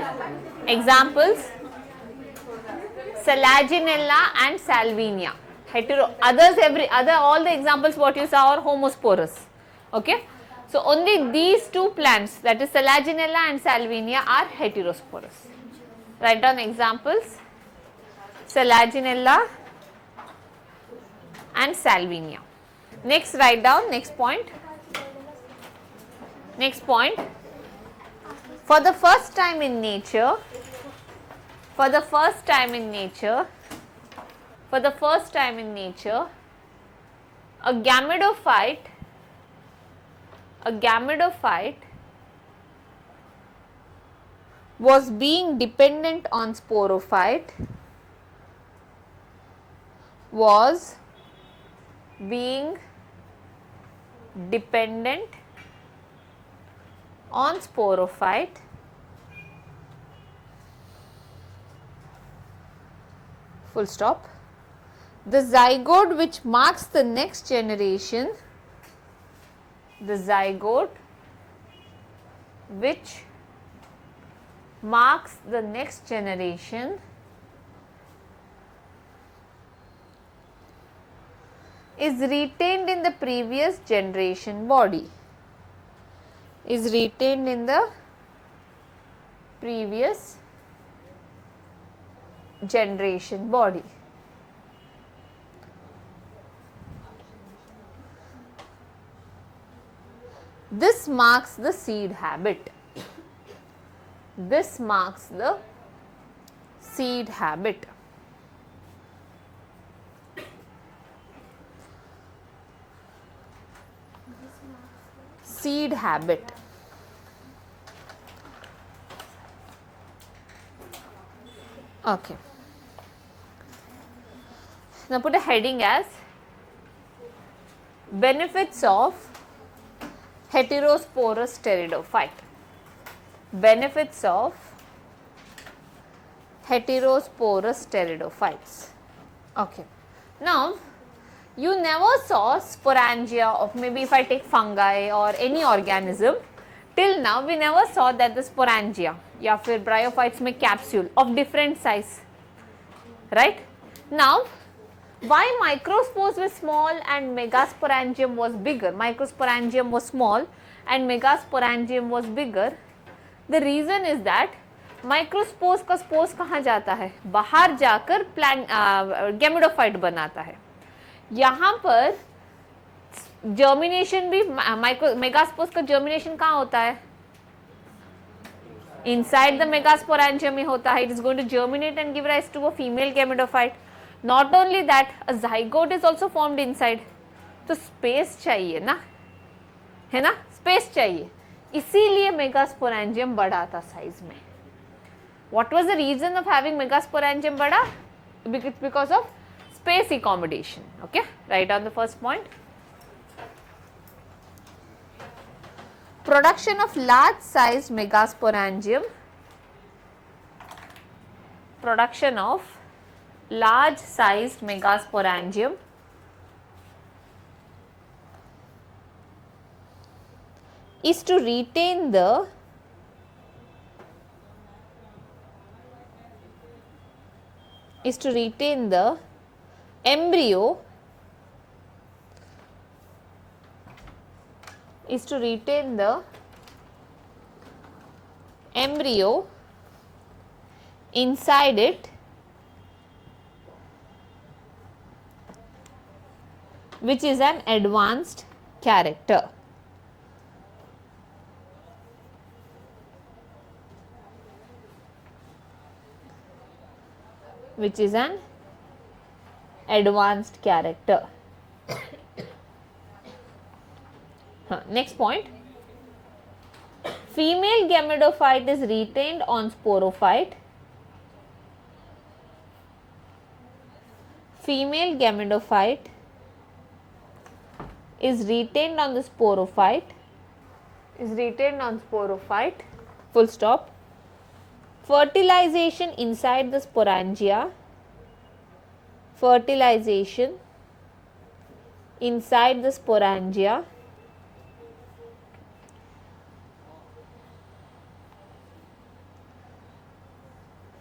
Selaginella and Salvinia. all the examples what you saw are homosporous. Okay, so only these two plants, that is Selaginella and Salvinia, are heterosporous. Write down examples: Selaginella and Salvinia. Next, write down next point. Next point: for the first time in nature, a gametophyte was being dependent on sporophyte, full stop. The zygote which marks the next generation, is retained in the previous generation body. This marks the seed habit. Okay. Now put a heading as benefits of heterosporous pteridophyte. Okay. Now, you never saw sporangia of, maybe if I take fungi or any organism, till now we never saw that the sporangia या फिर bryophytes में capsule of different size, right? Now, why microspores were small and megasporangium was bigger? Microsporangium was small and megasporangium was bigger. The reason is that microspores का spores कहाँ जाता है? बाहर जाकर gametophyte बनाता है. यहाँ पर जर्मिनेशन भी मेगास्पोर्स का जर्मिनेशन कहाँ होता है? Inside the megasporangium ही होता है. It is going to germinate and give rise to a female gametophyte. Not only that, a zygote is also formed inside. तो स्पेस चाहिए ना, है ना? स्पेस चाहिए, इसीलिए मेगास्पोरेंजियम बड़ा था साइज में. What was the reason of having megasporangium bada? Because of space accommodation. Okay, write down the first point. Production of large sized megasporangium. Is to retain the embryo inside it, which is an advanced character. Next point. Female gametophyte is retained on sporophyte. Full stop. Fertilization inside the sporangia.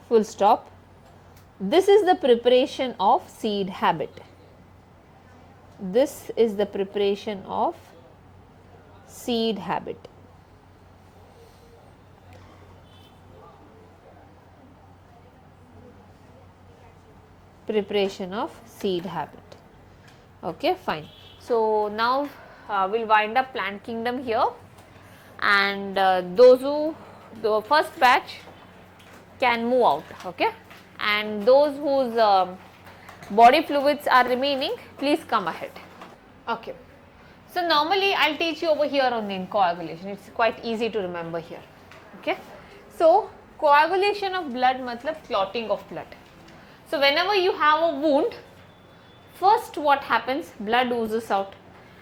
Full stop. This is the preparation of seed habit. this is the preparation of seed habit. Preparation of seed habit. Okay, fine. So now we'll wind up plant kingdom here, and those who, the first batch can move out, okay, and those whose body fluids are remaining, please come ahead. Okay, so normally I'll teach you over here only in coagulation. It's quite easy to remember here. Okay, so coagulation of blood matlab clotting of blood. So whenever you have a wound, first what happens, blood oozes out,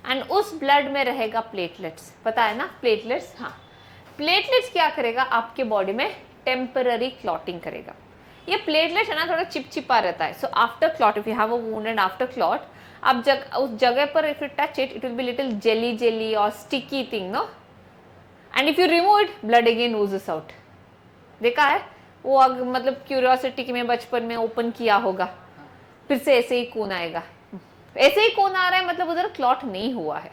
and उस blood में रहेगा platelets. पता है ना platelets? हाँ, platelets क्या करेगा आपके body में temporary clotting करेगा. ये प्लेटलेट है ना थोड़ा चिपचिपा रहता है. So after clot, if you have a wound and after clot, आप उस जगह पर if you touch it, it will be little jelly jelly और sticky thing, no, and if you remove it, blood again oozes out. देखा है वो, मतलब curiosity की में बचपन में ओपन किया होगा, फिर से ऐसे ही खून आएगा. ऐसे ही खून आ रहा है मतलब उधर क्लॉट नहीं हुआ है.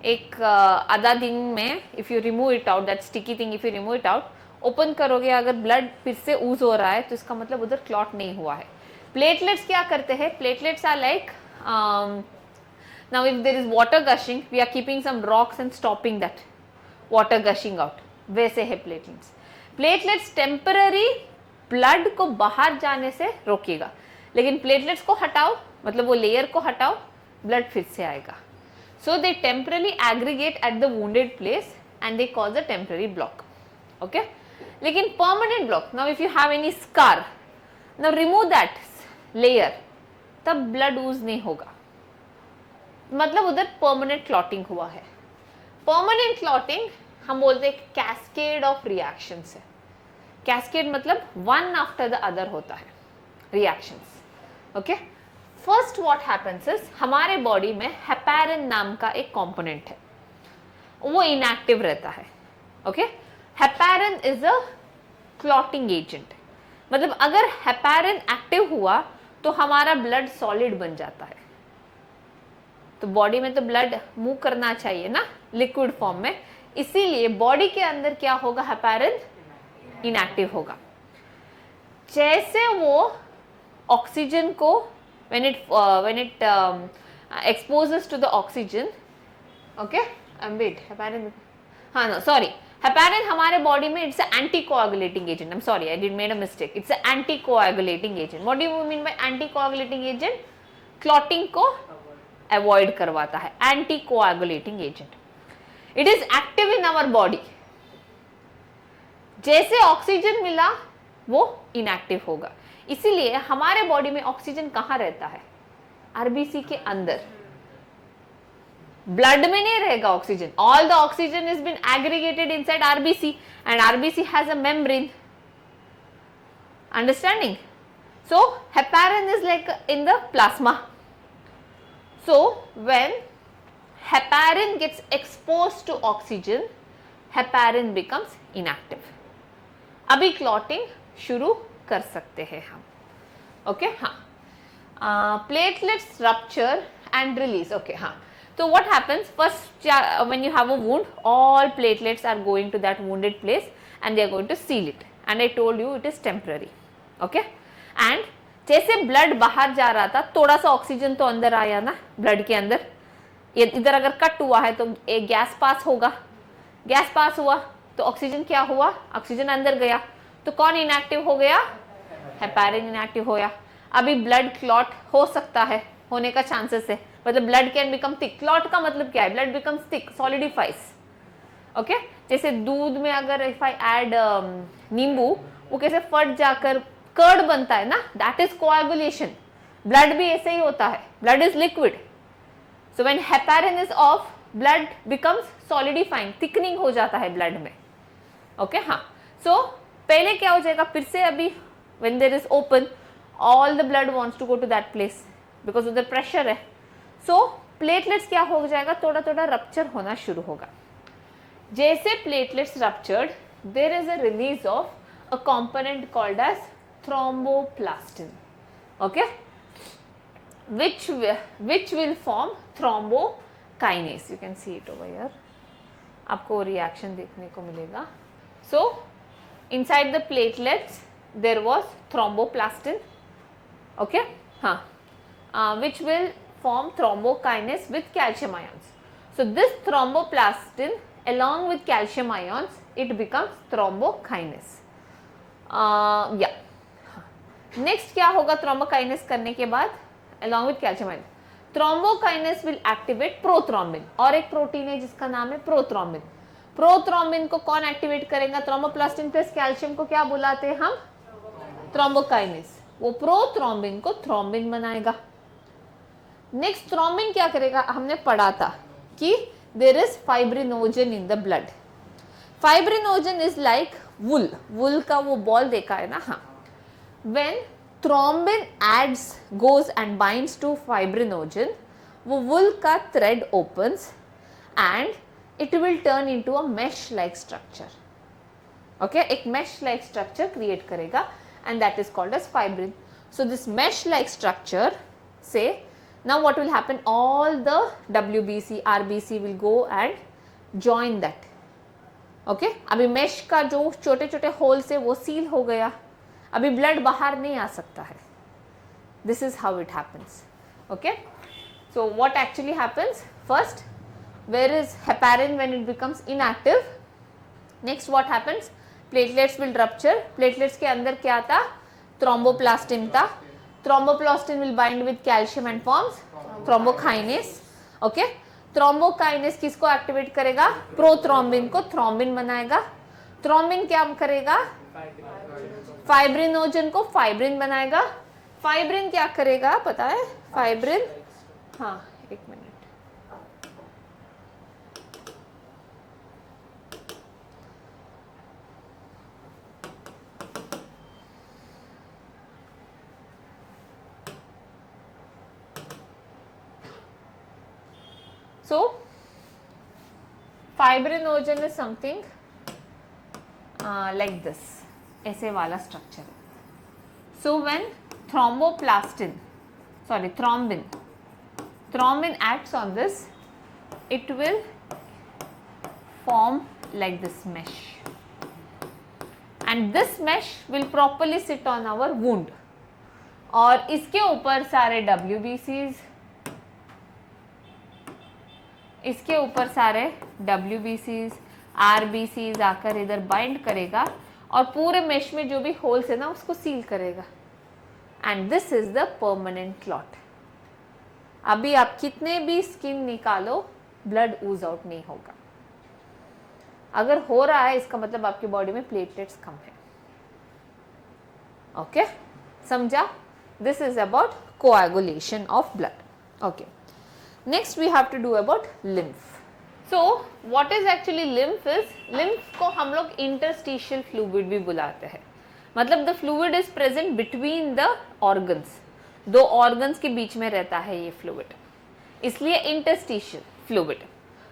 एक आधा दिन में if you remove it out, that sticky thing, if you remove it out, open करोगे, अगर ब्लड फिर से ऊज हो रहा है तो इसका मतलब उधर क्लॉट नहीं हुआ है. प्लेटलेट्स क्या करते हैं, platelets are like, now if there is water gushing, we are keeping some rocks and stopping that water gushing out. वैसे है प्लेटलेट्स. प्लेटलेट्स टेम्पररी ब्लड को बाहर जाने से रोकेगा, लेकिन प्लेटलेट्स को हटाओ, मतलब वो लेयर को हटाओ, ब्लड फिर से आएगा. So they temporarily aggregate at the wounded place and they cause a temporary block. Okay, लेकिन permanent block, now if you have any scar, now remove that layer, तब ब्लड यूज नहीं होगा, मतलब उधर परमानेंट क्लॉटिंग हुआ है. Permanent clotting हम बोलते हैं कैस्केड ऑफ रिएक्शंस है. कैस्केड मतलब वन आफ्टर द अदर होता है reactions. Okay, first what happens is, हमारे बॉडी में हेपारिन नाम का एक कंपोनेंट है, वो इनएक्टिव रहता है. Okay, heparin is a clotting agent, मतलब अगर हेपारिन एक्टिव हुआ तो हमारा ब्लड सॉलिड बन जाता है. तो बॉडी में तो ब्लड मूव करना चाहिए ना लिक्विड फॉर्म में, इसीलिए बॉडी के अंदर क्या होगा, हेपारिन इनएक्टिव होगा. जैसे वो ऑक्सीजन को when it exposes to the oxygen, okay, wait, heparin, हाँ no sorry, heparin हमारे बॉडी में it's an anticoagulating agent. I'm sorry, I did made a mistake. It's an anticoagulating agent. What do you mean by anticoagulating agent? Clotting को avoid करवाता है. Anticoagulating agent. It is active in our body. जैसे oxygen मिला वो inactive होगा. इसीलिए हमारे body में ऑक्सीजन कहाँ रहता है, आरबीसी के अंदर. ब्लड में नहीं रहेगा oxygen. All the oxygen is been aggregated inside RBC and RBC has a membrane. Understanding? So heparin is like in the plasma. So when heparin gets exposed to oxygen, heparin becomes inactive. अभी clotting शुरू कर सकते हैं हम. Okay, हाँ, platelets rupture and release. Okay, हाँ, तो what happens first, when you have a wound, all platelets are going to that wounded place and they are going to seal it, and I told you it is temporary. Okay, and जैसे blood बाहर जा रहा था, थोड़ा सा oxygen तो अंदर आया ना ब्लड के अंदर. ये इधर अगर कट हुआ है तो एक गैस पास होगा, गैस पास हुआ तो ऑक्सीजन क्या हुआ, ऑक्सीजन अंदर गया, तो कौन इनएक्टिव हो गया, हेपारिन इनएक्टिव हो गया. अभी ब्लड क्लॉट हो सकता है, होने का चांसेस है, मतलब blood can become thick. Clot का मतलब क्या है, blood becomes thick, solidifies. Okay, जैसे दूध में अगर इफ आई ऐड नींबू, वो कैसे फट जाकर कर्ड बनता है ना, दैट इज कोएगुलेशन. ब्लड भी ऐसे ही होता है, blood is liquid. So when heparin is off, blood becomes solidifying, thickening हो जाता है ब्लड में. ओके, हाँ, सो पहले क्या हो जाएगा, फिर से अभी when there is open, all the blood wants to go to that place because उधर प्रेशर है. सो प्लेटलेट्स क्या हो जाएगा, थोड़ा थोड़ा रप्चर होना शुरू होगा. जैसे platelets ruptured, there is a release of a component called as thromboplastin. Okay, which will form thrombokinase. You can see it over here. आपको रिएक्शन देखने को मिलेगा. So inside the platelets there was thromboplastin. Okay, which will form thrombokinase with calcium ions. So this thromboplastin along with calcium ions, it becomes thrombokinase. Yeah. Next क्या होगा thrombokinase करने के बाद along with calcium ions? Thrombokinase will activate prothrombin. और एक protein है जिसका नाम है प्रोथ्रोम्बिन. प्रोथ्रोम्बिन को कौन एक्टिवेट करेगा? थ्रोम्बोप्लास्टिन प्लस कैल्शियम को क्या बुलाते हैं हम? थ्रोम्बोकाइनेस. वो प्रोथ्रोम्बिन को थ्रोम्बिन बनाएगा. नेक्स्ट थ्रोम्बिन क्या करेगा? हमने पढ़ा था कि there is fibrinogen in the blood. Fibrinogen is like wool. Wool का वो बॉल देखा है ना? हाँ. When thrombin adds goes and binds to fibrinogen, वो वुल का thread opens and it will turn into a mesh like structure. Okay, एक mesh like structure create करेगा and that is called as fibrin. So this mesh like structure, say, now what will happen? All the WBC, RBC will go and join that. Okay, अभी mesh का जो छोटे छोटे holes है वो seal हो गया. अभी blood बाहर नहीं आ सकता है. This is how it happens. Okay, so what actually happens? First, where is heparin when it becomes inactive? Next what happens? Platelets will rupture. Platelets के अंदर क्या था? Thromboplastin था. Thromboplastin will bind with calcium and forms thrombokinase. Okay, thrombokinase किसको activate करेगा? Prothrombin को thrombin बनाएगा. Thrombin क्या करेगा? फाइब्रिनोजन को फाइब्रिन बनाएगा. फाइब्रिन क्या करेगा पता है? फाइब्रिन, हाँ एक minute. So fibrinogen is something like this, ऐसे वाला structure. So when thrombin acts on this, it will form like this mesh, and this mesh will properly sit on our wound. और इसके ऊपर सारे WBCs, इसके ऊपर सारे WBCs, RBCs आकर इधर बाइंड करेगा और पूरे मेश में जो भी होल्स है ना उसको सील करेगा. And this is the permanent clot. अभी आप कितने भी स्किन निकालो, ब्लड ऊज आउट नहीं होगा. अगर हो रहा है इसका मतलब आपकी बॉडी में प्लेटलेट्स कम है. ओके, समझा? This is about coagulation of blood. Okay, next we have to do about lymph. So what is actually lymph is, lymph को हम लोग interstitial fluid भी बुलाते हैं. मतलब the fluid is present between the organs. दो organs के बीच में रहता है ये fluid, इसलिए interstitial fluid.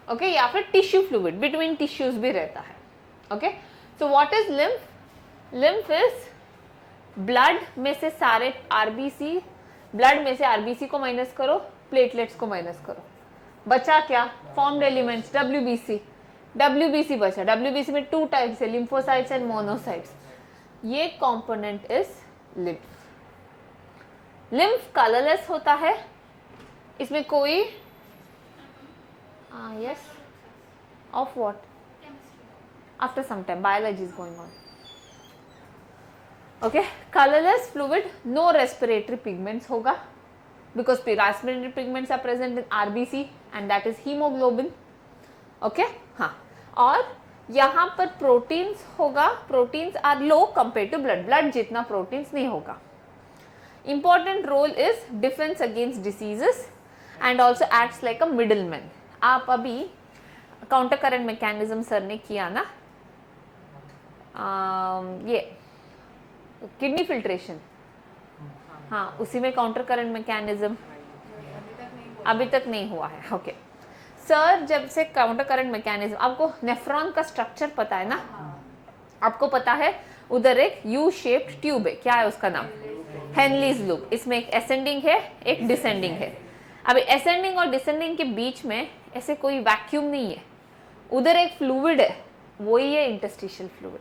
Okay, या फिर tissue fluid, between tissues भी रहता है. Okay, so what is lymph? Lymph is blood में से सारे RBC, blood में से RBC को माइनस करो, प्लेटलेट्स को माइनस करो, बचा क्या? फॉर्म्ड एलिमेंट्स WBC बचा. WBC में 2 टाइप्स है, लिम्फोसाइट्स एंड मोनोसाइट्स. ये component is lymph. Lymph colourless होता है. इसमें कोई yes of what? After some time biology is going on. Okay, colourless fluid, no respiratory pigments होगा, because respiratory pigments are present in RBC and that is hemoglobin. Okay, हाँ. और यहाँ पर proteins होगा. Proteins are low compare to blood. Blood जितना proteins नहीं होगा. Important role is defence against diseases and also acts like a middle man. आप अभी काउंटर करंट मैकेनिज्म सर ने किया ना, ये किडनी फिल्ट्रेशन, हाँ, उसी में काउंटर करंट मैकेनिज्म अभी तक नहीं हुआ है. ओके सर, जब से काउंटर करंट मैकेनिज्म, आपको नेफ्रॉन का स्ट्रक्चर पता है ना? आपको पता है उधर एक यू शेप्ड ट्यूब है, क्या है उसका नाम? हेनलीज लूप, इसमें एक असेंडिंग है एक डिसेंडिंग है। अभी असेंडिंग और डिसेंडिंग के बीच में ऐसे कोई वैक्यूम नहीं है, उधर एक फ्लूइड है, वही है interstitial fluid.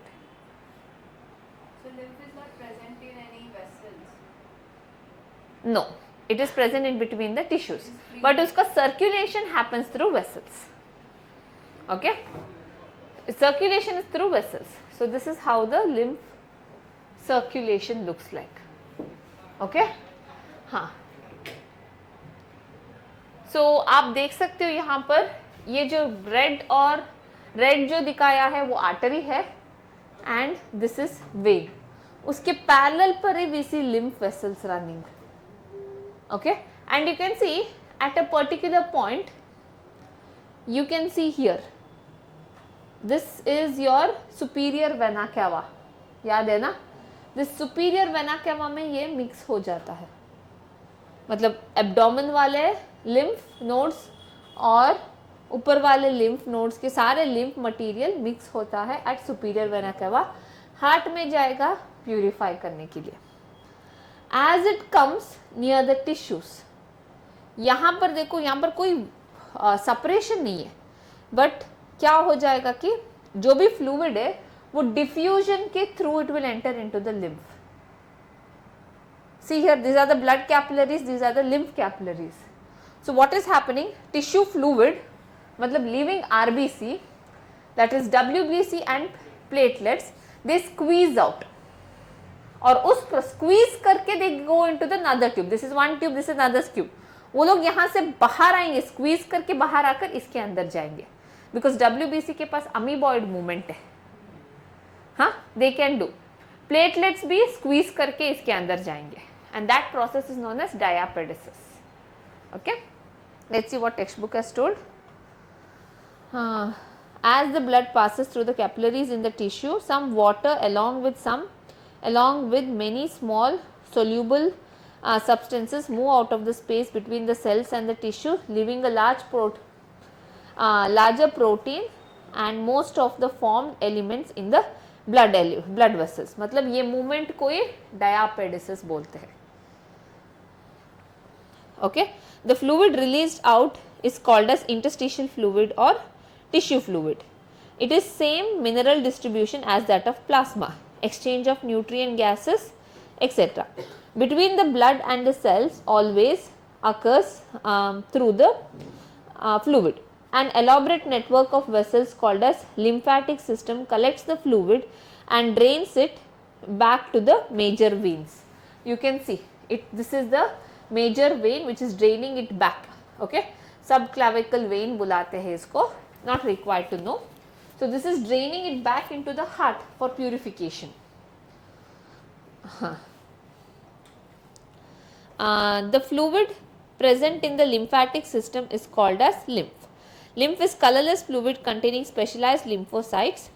So lymph is not present in any vessels. No, it is present in between the tissues, but उसका circulation happens through vessels. Okay, circulation is through vessels. So this is how the lymph circulation looks like. Okay, हाँ, so आप देख सकते हो यहाँ पर ये जो रेड जो दिखाया है वो आर्टरी है एंड दिस इज वेन, उसके पैरेलल पर ही we see lymph vessels running. Okay, and you can see at a particular point, you can see here, this is your superior vena cava, याद है ना, this superior vena cava में ये mix हो जाता है, मतलब एब्डोमेन वाले lymph nodes और ऊपर वाले lymph nodes के सारे lymph material मिक्स होता है at superior vena cava, heart में जाएगा प्यूरिफाई करने के लिए। As it comes near the tissues, यहाँ पर देखो, यहाँ पर कोई सेपरेशन नहीं है, बट क्या हो जाएगा कि जो भी फ्लूइड है वो डिफ्यूजन के through it will enter into the lymph. See here, these are the blood capillaries, these are the lymph capillaries. So what is happening? Tissue fluid, मतलब leaving RBC, that is WBC and platelets, they squeeze out. और उस squeeze करके they go into the another tube, this is one tube, this is another tube, वो लोग यहाँ से बाहर आएंगे, स्क्वीज करके बाहर आकर इसके अंदर जाएंगे, बिकॉज WBC के पास अमीबॉइड मूवमेंट है, हाँ, दे कैन डू। प्लेटलेट्स भी स्क्वीज करके इसके अंदर जाएंगे and that process is known as diapedesis. Okay, let's see what textbook has told. As the blood passes through the capillaries in the tissue, some water along with many small soluble substances move out of the space between the cells and the tissue, leaving a larger protein and most of the formed elements in the blood vessels. मतलब ये movement को ये diapedesis बोलते हैं। Okay, the fluid released out is called as interstitial fluid or tissue fluid. It is same mineral distribution as that of plasma, exchange of nutrient gases, etc. Between the blood and the cells always occurs through the fluid. An elaborate network of vessels called as lymphatic system collects the fluid and drains it back to the major veins. You can see it, this is the major vein which is draining it back. Okay, subclavicle vein बुलाते हैं इसको, not required to know. So this is draining it back into the heart for purification. The fluid present in the lymphatic system is called as lymph. Lymph is colorless fluid containing specialized lymphocytes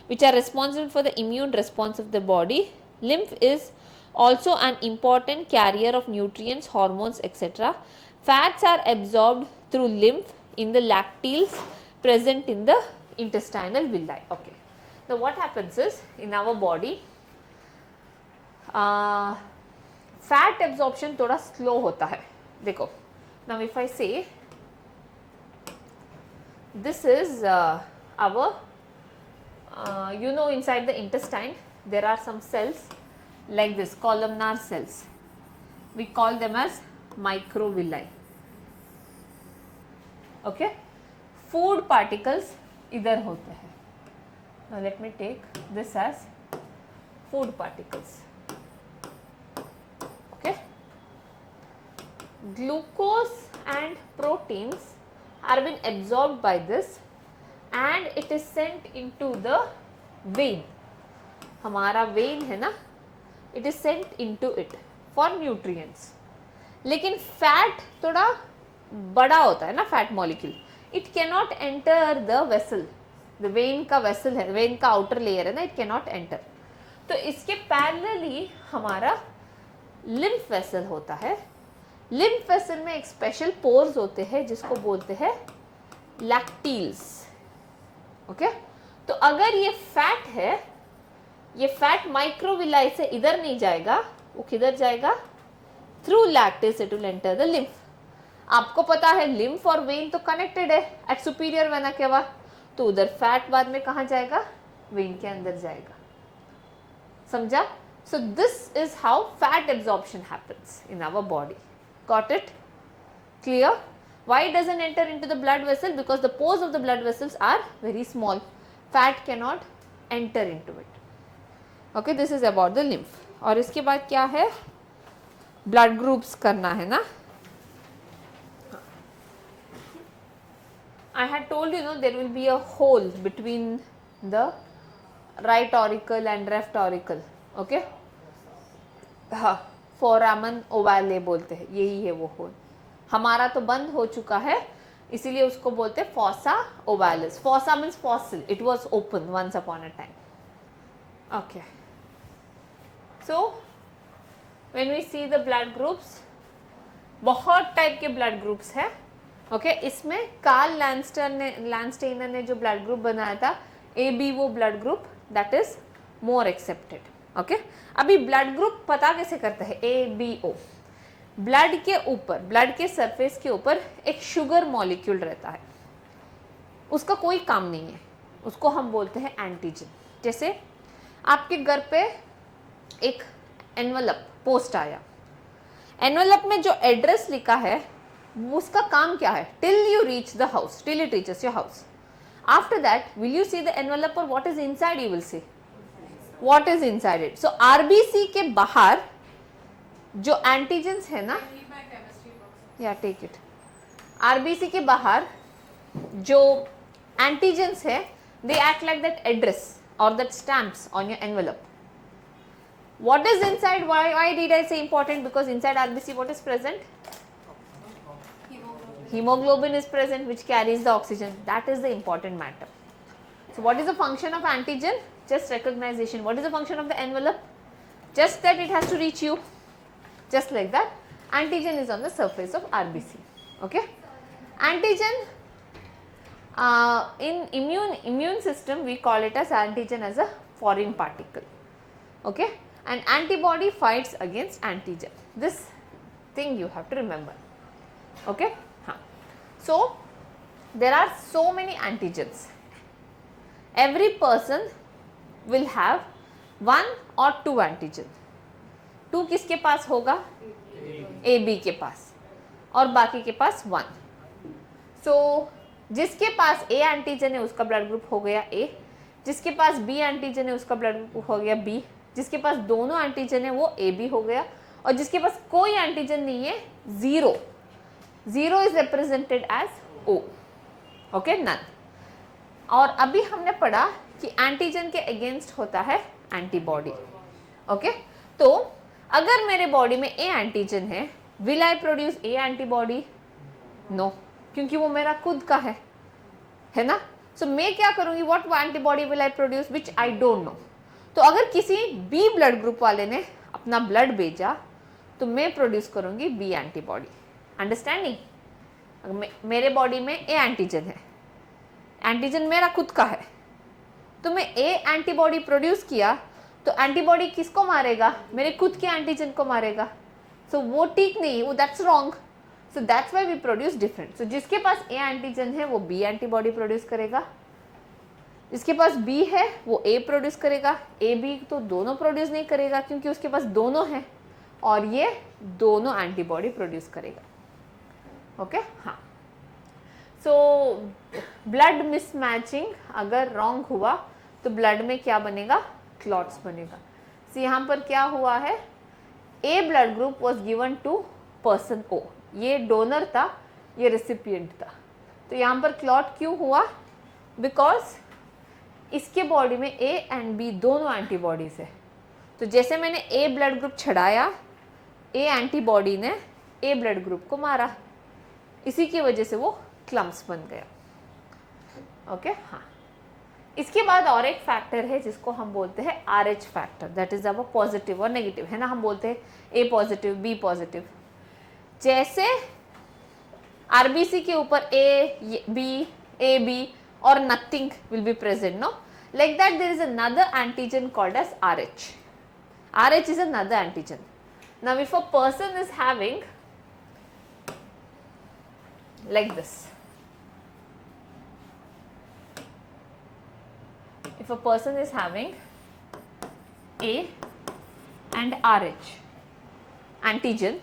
which are responsible for the immune response of the body. Lymph is also an important carrier of nutrients, hormones, etc. Fats are absorbed through lymph in the lacteals present in the intestinal villi. Okay, so what happens is in our body fat absorption थोड़ा slow होता है। देखो, now if I say this is our you know, inside the intestine there are some cells like this, columnar cells, we call them as microvilli. Okay, food particles इधर होते हैं। Now let me take this as food particles. Okay, glucose and proteins are being absorbed by this and it is sent into the vein. हमारा vein है ना, it is sent into it for nutrients. लेकिन fat थोड़ा बड़ा होता है ना, fat molecule, it cannot enter the vessel. The vein का vessel है, vein का outer layer है ना, it cannot enter. तो इसके parallelly हमारा lymph vessel होता है। lymph vessel में एक special pores होते हैं जिसको बोलते हैं lacteals. Okay? तो अगर ये fat है, ये fat microvilli से इधर नहीं जाएगा, वो किधर जाएगा? Through lactase it will enter the lymph. आपको पता है लिम्फ और वेन तो कनेक्टेड है एट सुपीरियर वेना केवा, तो उधर फैट बाद में कहाँ जाएगा? वेन के अंदर जाएगा. समझा? So this is how fat absorption happens in our body. Got it? Clear? Why it doesn't enter into the blood vessel? Because the pores of the blood vessels are very small. Fat cannot enter into it. Okay, this is about the lymph. और इसके बाद क्या है? Blood groups करना है ना? I had told you, there will be a hole between the right auricle and left auricle. Okay? हाँ, foramen ovale बोलते हैं, यही है वो होल. हमारा तो बंद हो चुका है, इसीलिए उसको बोलते हैं fossa ovalis. Fossa means fossil, it was open once upon a time. Okay, so when we see the blood groups, बहुत टाइप के ब्लड ग्रुप्स है. ओके, इसमें कार्ल लैंडस्टेनर ने जो ब्लड ग्रुप बनाया था ए बी, वो blood group that is more accepted. Okay, अभी ब्लड ग्रुप पता कैसे करते हैं? A B O. ब्लड के ऊपर, ब्लड के सरफेस के ऊपर एक शुगर मॉलिक्यूल रहता है, उसका कोई काम नहीं है, उसको हम बोलते हैं एंटीजन. जैसे आपके घर पे एक एनवलप पोस्ट आया, एनवलप में जो एड्रेस लिखा है उसका काम क्या है? Till you reach the house, till it reaches your house. After that will you see the envelope और what is inside? You will see what is inside it. So RBC के बाहर जो एंटीजेंस है ना, या टेक इट, आरबीसी के बाहर जो एंटीजेंस है, they act like that address और that stamps on your envelope. What is inside? Why did I say important? Because inside RBC what is present? Hemoglobin is present, which carries the oxygen. That is the important matter. So what is the function of antigen? Just recognition. What is the function of the envelope? Just that it has to reach you. Just like that, antigen is on the surface of RBC. Okay, antigen in immune system we call it as antigen, as a foreign particle. Okay, and antibody fights against antigen. This thing you have to remember. Okay, so there are so many antigens. Every person will have one or two antigens. 2 किसके पास होगा? A B के पास, और बाकी के पास 1. सो जिसके पास ए antigen है उसका ब्लड ग्रुप हो गया ए, जिसके पास बी एंटीजन है उसका ब्लड ग्रुप हो गया बी, जिसके पास दोनों एंटीजन है वो ए बी हो गया, और जिसके पास कोई एंटीजन नहीं है, 0. 0 is represented as O. Okay, none. और अभी हमने पढ़ा कि एंटीजन के अगेंस्ट होता है एंटीबॉडी. ओके, तो अगर मेरे बॉडी में ए एंटीजन है, will I produce A antibody? No, क्योंकि वो मेरा खुद का है ना. सो मैं क्या करूंगी? What antibody will I produce, which I don't know. तो अगर किसी बी ब्लड ग्रुप वाले ने अपना ब्लड भेजा तो मैं प्रोड्यूस करूंगी बी एंटीबॉडी. अंडरस्टैंडिंग? मेरे बॉडी में ए एंटीजन है, एंटीजन मेरा खुद का है, तो मैं ए एंटीबॉडी प्रोड्यूस किया तो एंटीबॉडी किसको मारेगा? मेरे खुद के एंटीजन को मारेगा. सो वो ठीक नहीं, वो that's wrong. So that's why we produce different. So जिसके पास ए एंटीजन है वो बी एंटीबॉडी प्रोड्यूस करेगा, जिसके पास बी है वो ए प्रोड्यूस करेगा. ए बी तो दोनों प्रोड्यूस नहीं करेगा क्योंकि उसके पास दोनों है, और ये दोनों एंटीबॉडी प्रोड्यूस करेगा. ओके, हाँ. सो ब्लड मिसमैचिंग अगर रॉन्ग हुआ तो ब्लड में क्या बनेगा? क्लॉट्स बनेगा. सो यहाँ पर क्या हुआ है? A blood group was given to person O. ये डोनर था, ये रेसिपिएंट था. तो यहाँ पर क्लॉट क्यों हुआ? बिकॉज इसके बॉडी में ए एंड बी दोनों एंटीबॉडीज है. तो जैसे मैंने ए ब्लड ग्रुप छड़ाया, ए एंटीबॉडी ने ए ब्लड ग्रुप को मारा, इसी की वजह से वो क्लम्प्स बन गया. ओके, हाँ. इसके बाद और एक फैक्टर है जिसको हम बोलते हैं RH फैक्टर, दैट इज अब पॉजिटिव और नेगेटिव, है ना. हम बोलते हैं ए पॉजिटिव, बी पॉजिटिव. जैसे आरबीसी के ऊपर ए बी और nothing will be present, no, like that there is another antigen called as RH. RH is another antigen. Now if a person is having like this, if a person is having A and RH antigen,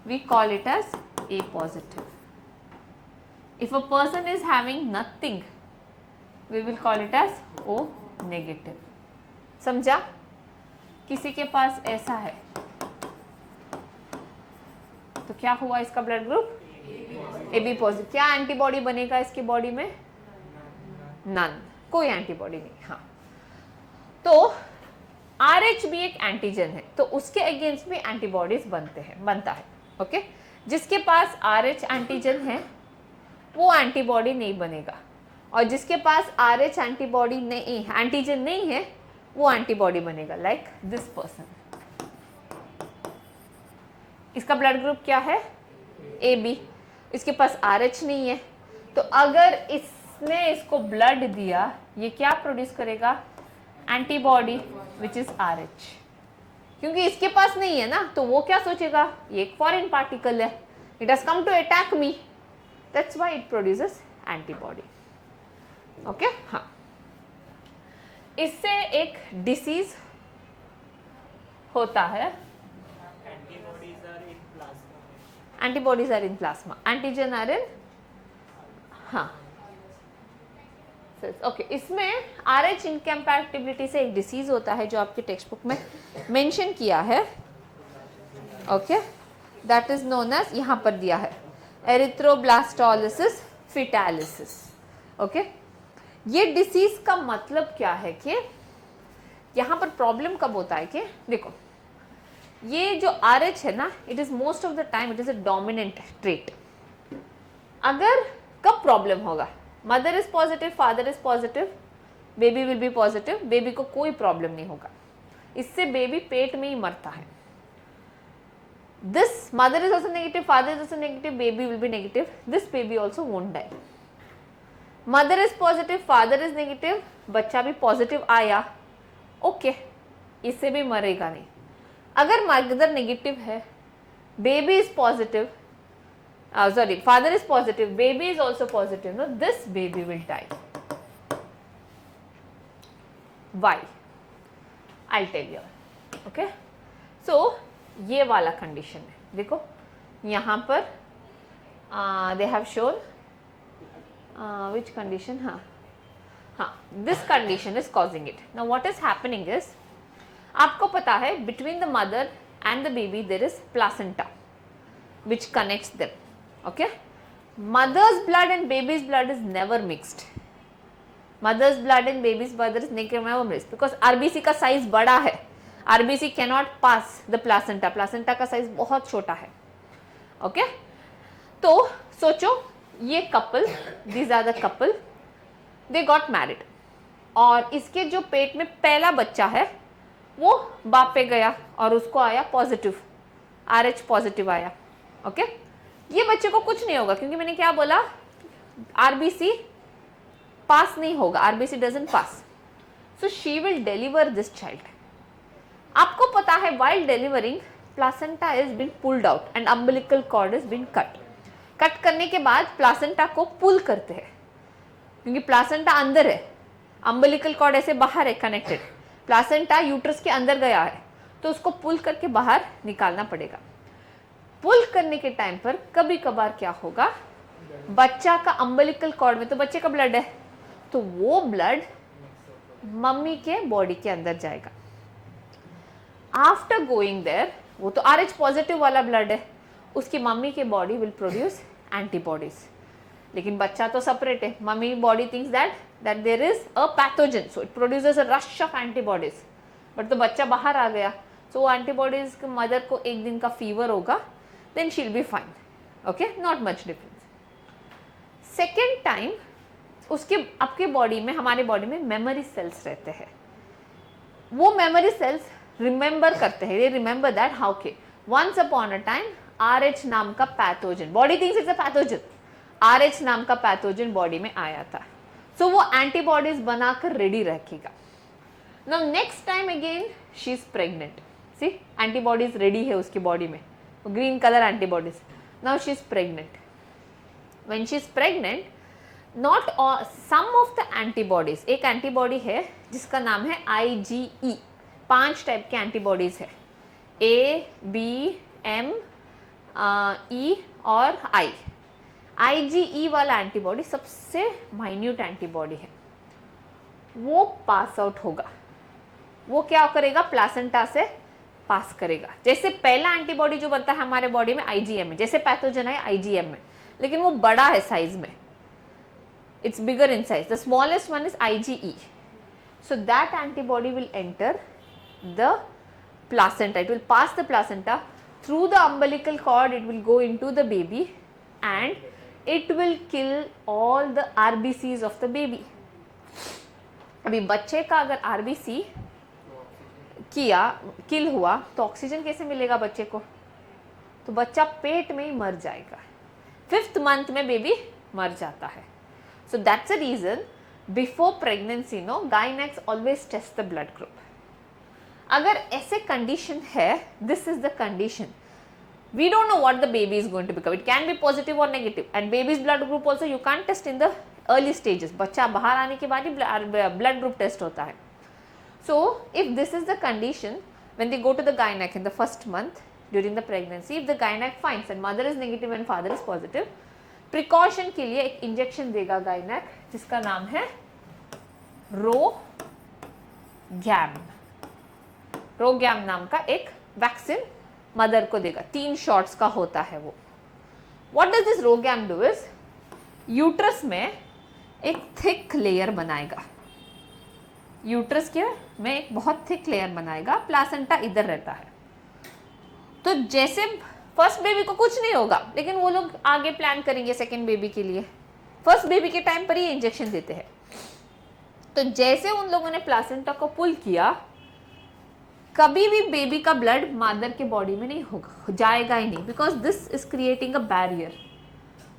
we call it as A positive. If a person is having nothing, we will call it as O negative. समझा? किसी के पास ऐसा है तो क्या हुआ इसका blood group? AB positive. क्या एंटीबॉडी बनेगा इसकी बॉडी में? नन, कोई एंटीबॉडी नहीं. हाँ, तो RH भी एक एंटीजन है तो उसके अगेंस्ट भी एंटीबॉडीज बनता है. ओके, जिसके पास RH एंटीजन है वो एंटीबॉडी नहीं बनेगा और जिसके पास RH एंटीबॉडी नहीं, एंटीजन नहीं है, वो एंटीबॉडी बनेगा. लाइक दिस पर्सन, इसका ब्लड ग्रुप क्या है? AB. इसके पास RH नहीं है तो अगर इसने इसको ब्लड दिया, ये क्या प्रोड्यूस करेगा? Antibody which is RH. क्योंकि इसके पास नहीं है ना, तो वो क्या सोचेगा? ये एक फॉरेन पार्टिकल है, it has come to attack me, that's why it produces antibody. Okay, हाँ. इससे एक डिसीज होता है. Antibodies are in plasma, antigen are in, हाँ. ओके, इसमें RH इनकम्पैटिबिलिटी से एक डिसीज होता है जो आपके टेक्स्ट बुक में मेंशन किया है. Okay, that is known as, यहाँ पर दिया है, एरिथ्रोब्लास्टोलिसिस फिटालिसिस. ओके, ये डिसीज का मतलब क्या है कि यहाँ पर प्रॉब्लम कब होता है कि देखो, ये जो RH है ना, it is most of the time it is a dominant trait. अगर कब प्रॉब्लम होगा? Mother is positive, father is positive, baby will B positive, baby को कोई प्रॉब्लम नहीं होगा, इससे बेबी पेट में ही मरता है. This mother is also negative, father is also negative, baby will be negative, this baby also won't die. Mother is positive, father is negative, बच्चा भी पॉजिटिव आया, ओके, इससे भी मरेगा नहीं. अगर मदर नेगेटिव है, baby is positive, sorry, father is positive, baby is also positive, no, this baby will die. Why? I'll tell you. Okay, so ये वाला कंडीशन है. देखो यहाँ पर they have shown which condition? हाँ, this condition is causing it. Now what is happening is, आपको पता है between the mother and the baby there is placenta which connects them. Okay, mother's blood and baby's blood is never mixed. Mother's blood and baby's blood is never mixed because RBC का size बड़ा है. RBC cannot pass the placenta. Placenta का size बहुत छोटा है. Okay, तो सोचो ये couple, these are the couple, they got married और इसके जो पेट में पहला बच्चा है वो बाप पे गया और उसको आया पॉजिटिव, RH पॉजिटिव आया. ओके, ये बच्चे को कुछ नहीं होगा क्योंकि मैंने क्या बोला, RBC पास नहीं होगा, RBC doesn't pass, so she will deliver this child. आपको पता है while delivering placenta is been pulled out and umbilical cord is been cut. Cut करने के बाद प्लासेंटा को पुल करते हैं क्योंकि प्लासेंटा अंदर है, अम्बिलिकल कॉर्ड ऐसे बाहर है कनेक्टेड. प्लासेंटा यूट्रस के अंदर गया है तो उसको पुल करके बाहर निकालना पड़ेगा. पुल करने के टाइम पर कभी कभार क्या होगा, बच्चा का अम्बिलिकल कॉर्ड में तो बच्चे का ब्लड है तो वो ब्लड मम्मी के बॉडी के अंदर जाएगा. आफ्टर गोइंग देयर, वो तो RH पॉजिटिव वाला ब्लड है, उसकी मम्मी के बॉडी विल प्रोड्यूस एंटीबॉडीज. लेकिन बच्चा तो सेपरेट है, mummy body thinks that there is a pathogen, so it produces a rush of antibodies. But तो बच्चा बाहर आ गया, सो वो एंटीबॉडीज मदर को एक दिन का फीवर होगा, then she'll be fine. Okay, not much difference. Second time, उसके आपके बॉडी में, हमारे बॉडी में मेमोरी सेल्स रहते हैं. वो मेमोरी सेल्स रिमेंबर करते हैं, they remember that how के once upon a time RH नाम का pathogen, body thinks it's a pathogen, RH नाम का पैथोजन बॉडी में आया था, सो वो एंटीबॉडीज बनाकर रेडी रखेगा. Now next time again she is pregnant. See antibodies ready है उसकी बॉडी में, green colour antibodies. Now she is pregnant. When she is pregnant, not some of the antibodies, एक एंटीबॉडी है जिसका नाम है IgE. 5 टाइप के एंटीबॉडीज है, A, B, M, E और I. IgE वाला एंटीबॉडी सबसे माइन्यूट एंटीबॉडी है. वो पास आउट होगा. वो क्या करेगा, प्लासेंटा से पास करेगा. जैसे पहला एंटीबॉडी जो बनता है हमारे बॉडी में IgM है, जैसे पैथोजन है IgM में, लेकिन वो बड़ा है साइज में. It's bigger in size. The smallest one is IgE. So that antibody will enter the placenta. It will pass the placenta through the umbilical cord. It will go into the baby and it will kill all the RBCs of the baby. अभी बच्चे का अगर RBC किल हुआ तो oxygen कैसे मिलेगा बच्चे को? तो बच्चा पेट में ही मर जाएगा. 5th month में बेबी मर जाता है. So that's the reason before pregnancy, no, gynecs always test the blood group. अगर ऐसे condition है, this is the condition. We don't know what the baby is going to become. It can be positive or negative. And baby's blood group also you can't test in the early stages. बच्चा बाहर आने के बाद ही blood group test होता है. So if this is the condition, when they go to the gynec in the 1st month during the pregnancy, if the gynec finds that mother is negative and father is positive, precaution के लिए एक injection देगा गाइनेक जिसका नाम है रोगैम. रोगैम नाम का एक वैक्सीन मदर को देगा. 3 शॉट्स का होता है वो. What does this RhoGAM do is, uterus में एक थिक लेयर बनाएगा. यूट्रस के में एक बहुत थिक लेयर बनाएगा. प्लासेंटा इधर रहता है. तो जैसे फर्स्ट बेबी को कुछ नहीं होगा, लेकिन वो लोग आगे प्लान करेंगे सेकेंड बेबी के लिए. फर्स्ट बेबी के टाइम पर ही इंजेक्शन देते हैं. तो जैसे उन लोगों ने प्लासेंटा को पुल किया, कभी भी बेबी का ब्लड मदर के बॉडी में नहीं होगा, जाएगा ही नहीं, because this is creating a barrier.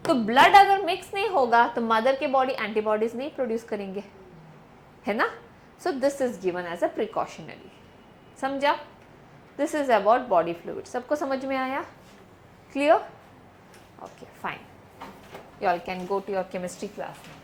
तो ब्लड अगर मिक्स नहीं होगा तो मदर के बॉडी एंटीबॉडीज नहीं प्रोड्यूस करेंगे, है ना. So this is given as a precautionary. समझा? This is about body fluid. सबको समझ में आया? Clear? Okay, fine. You all can go to your chemistry class now.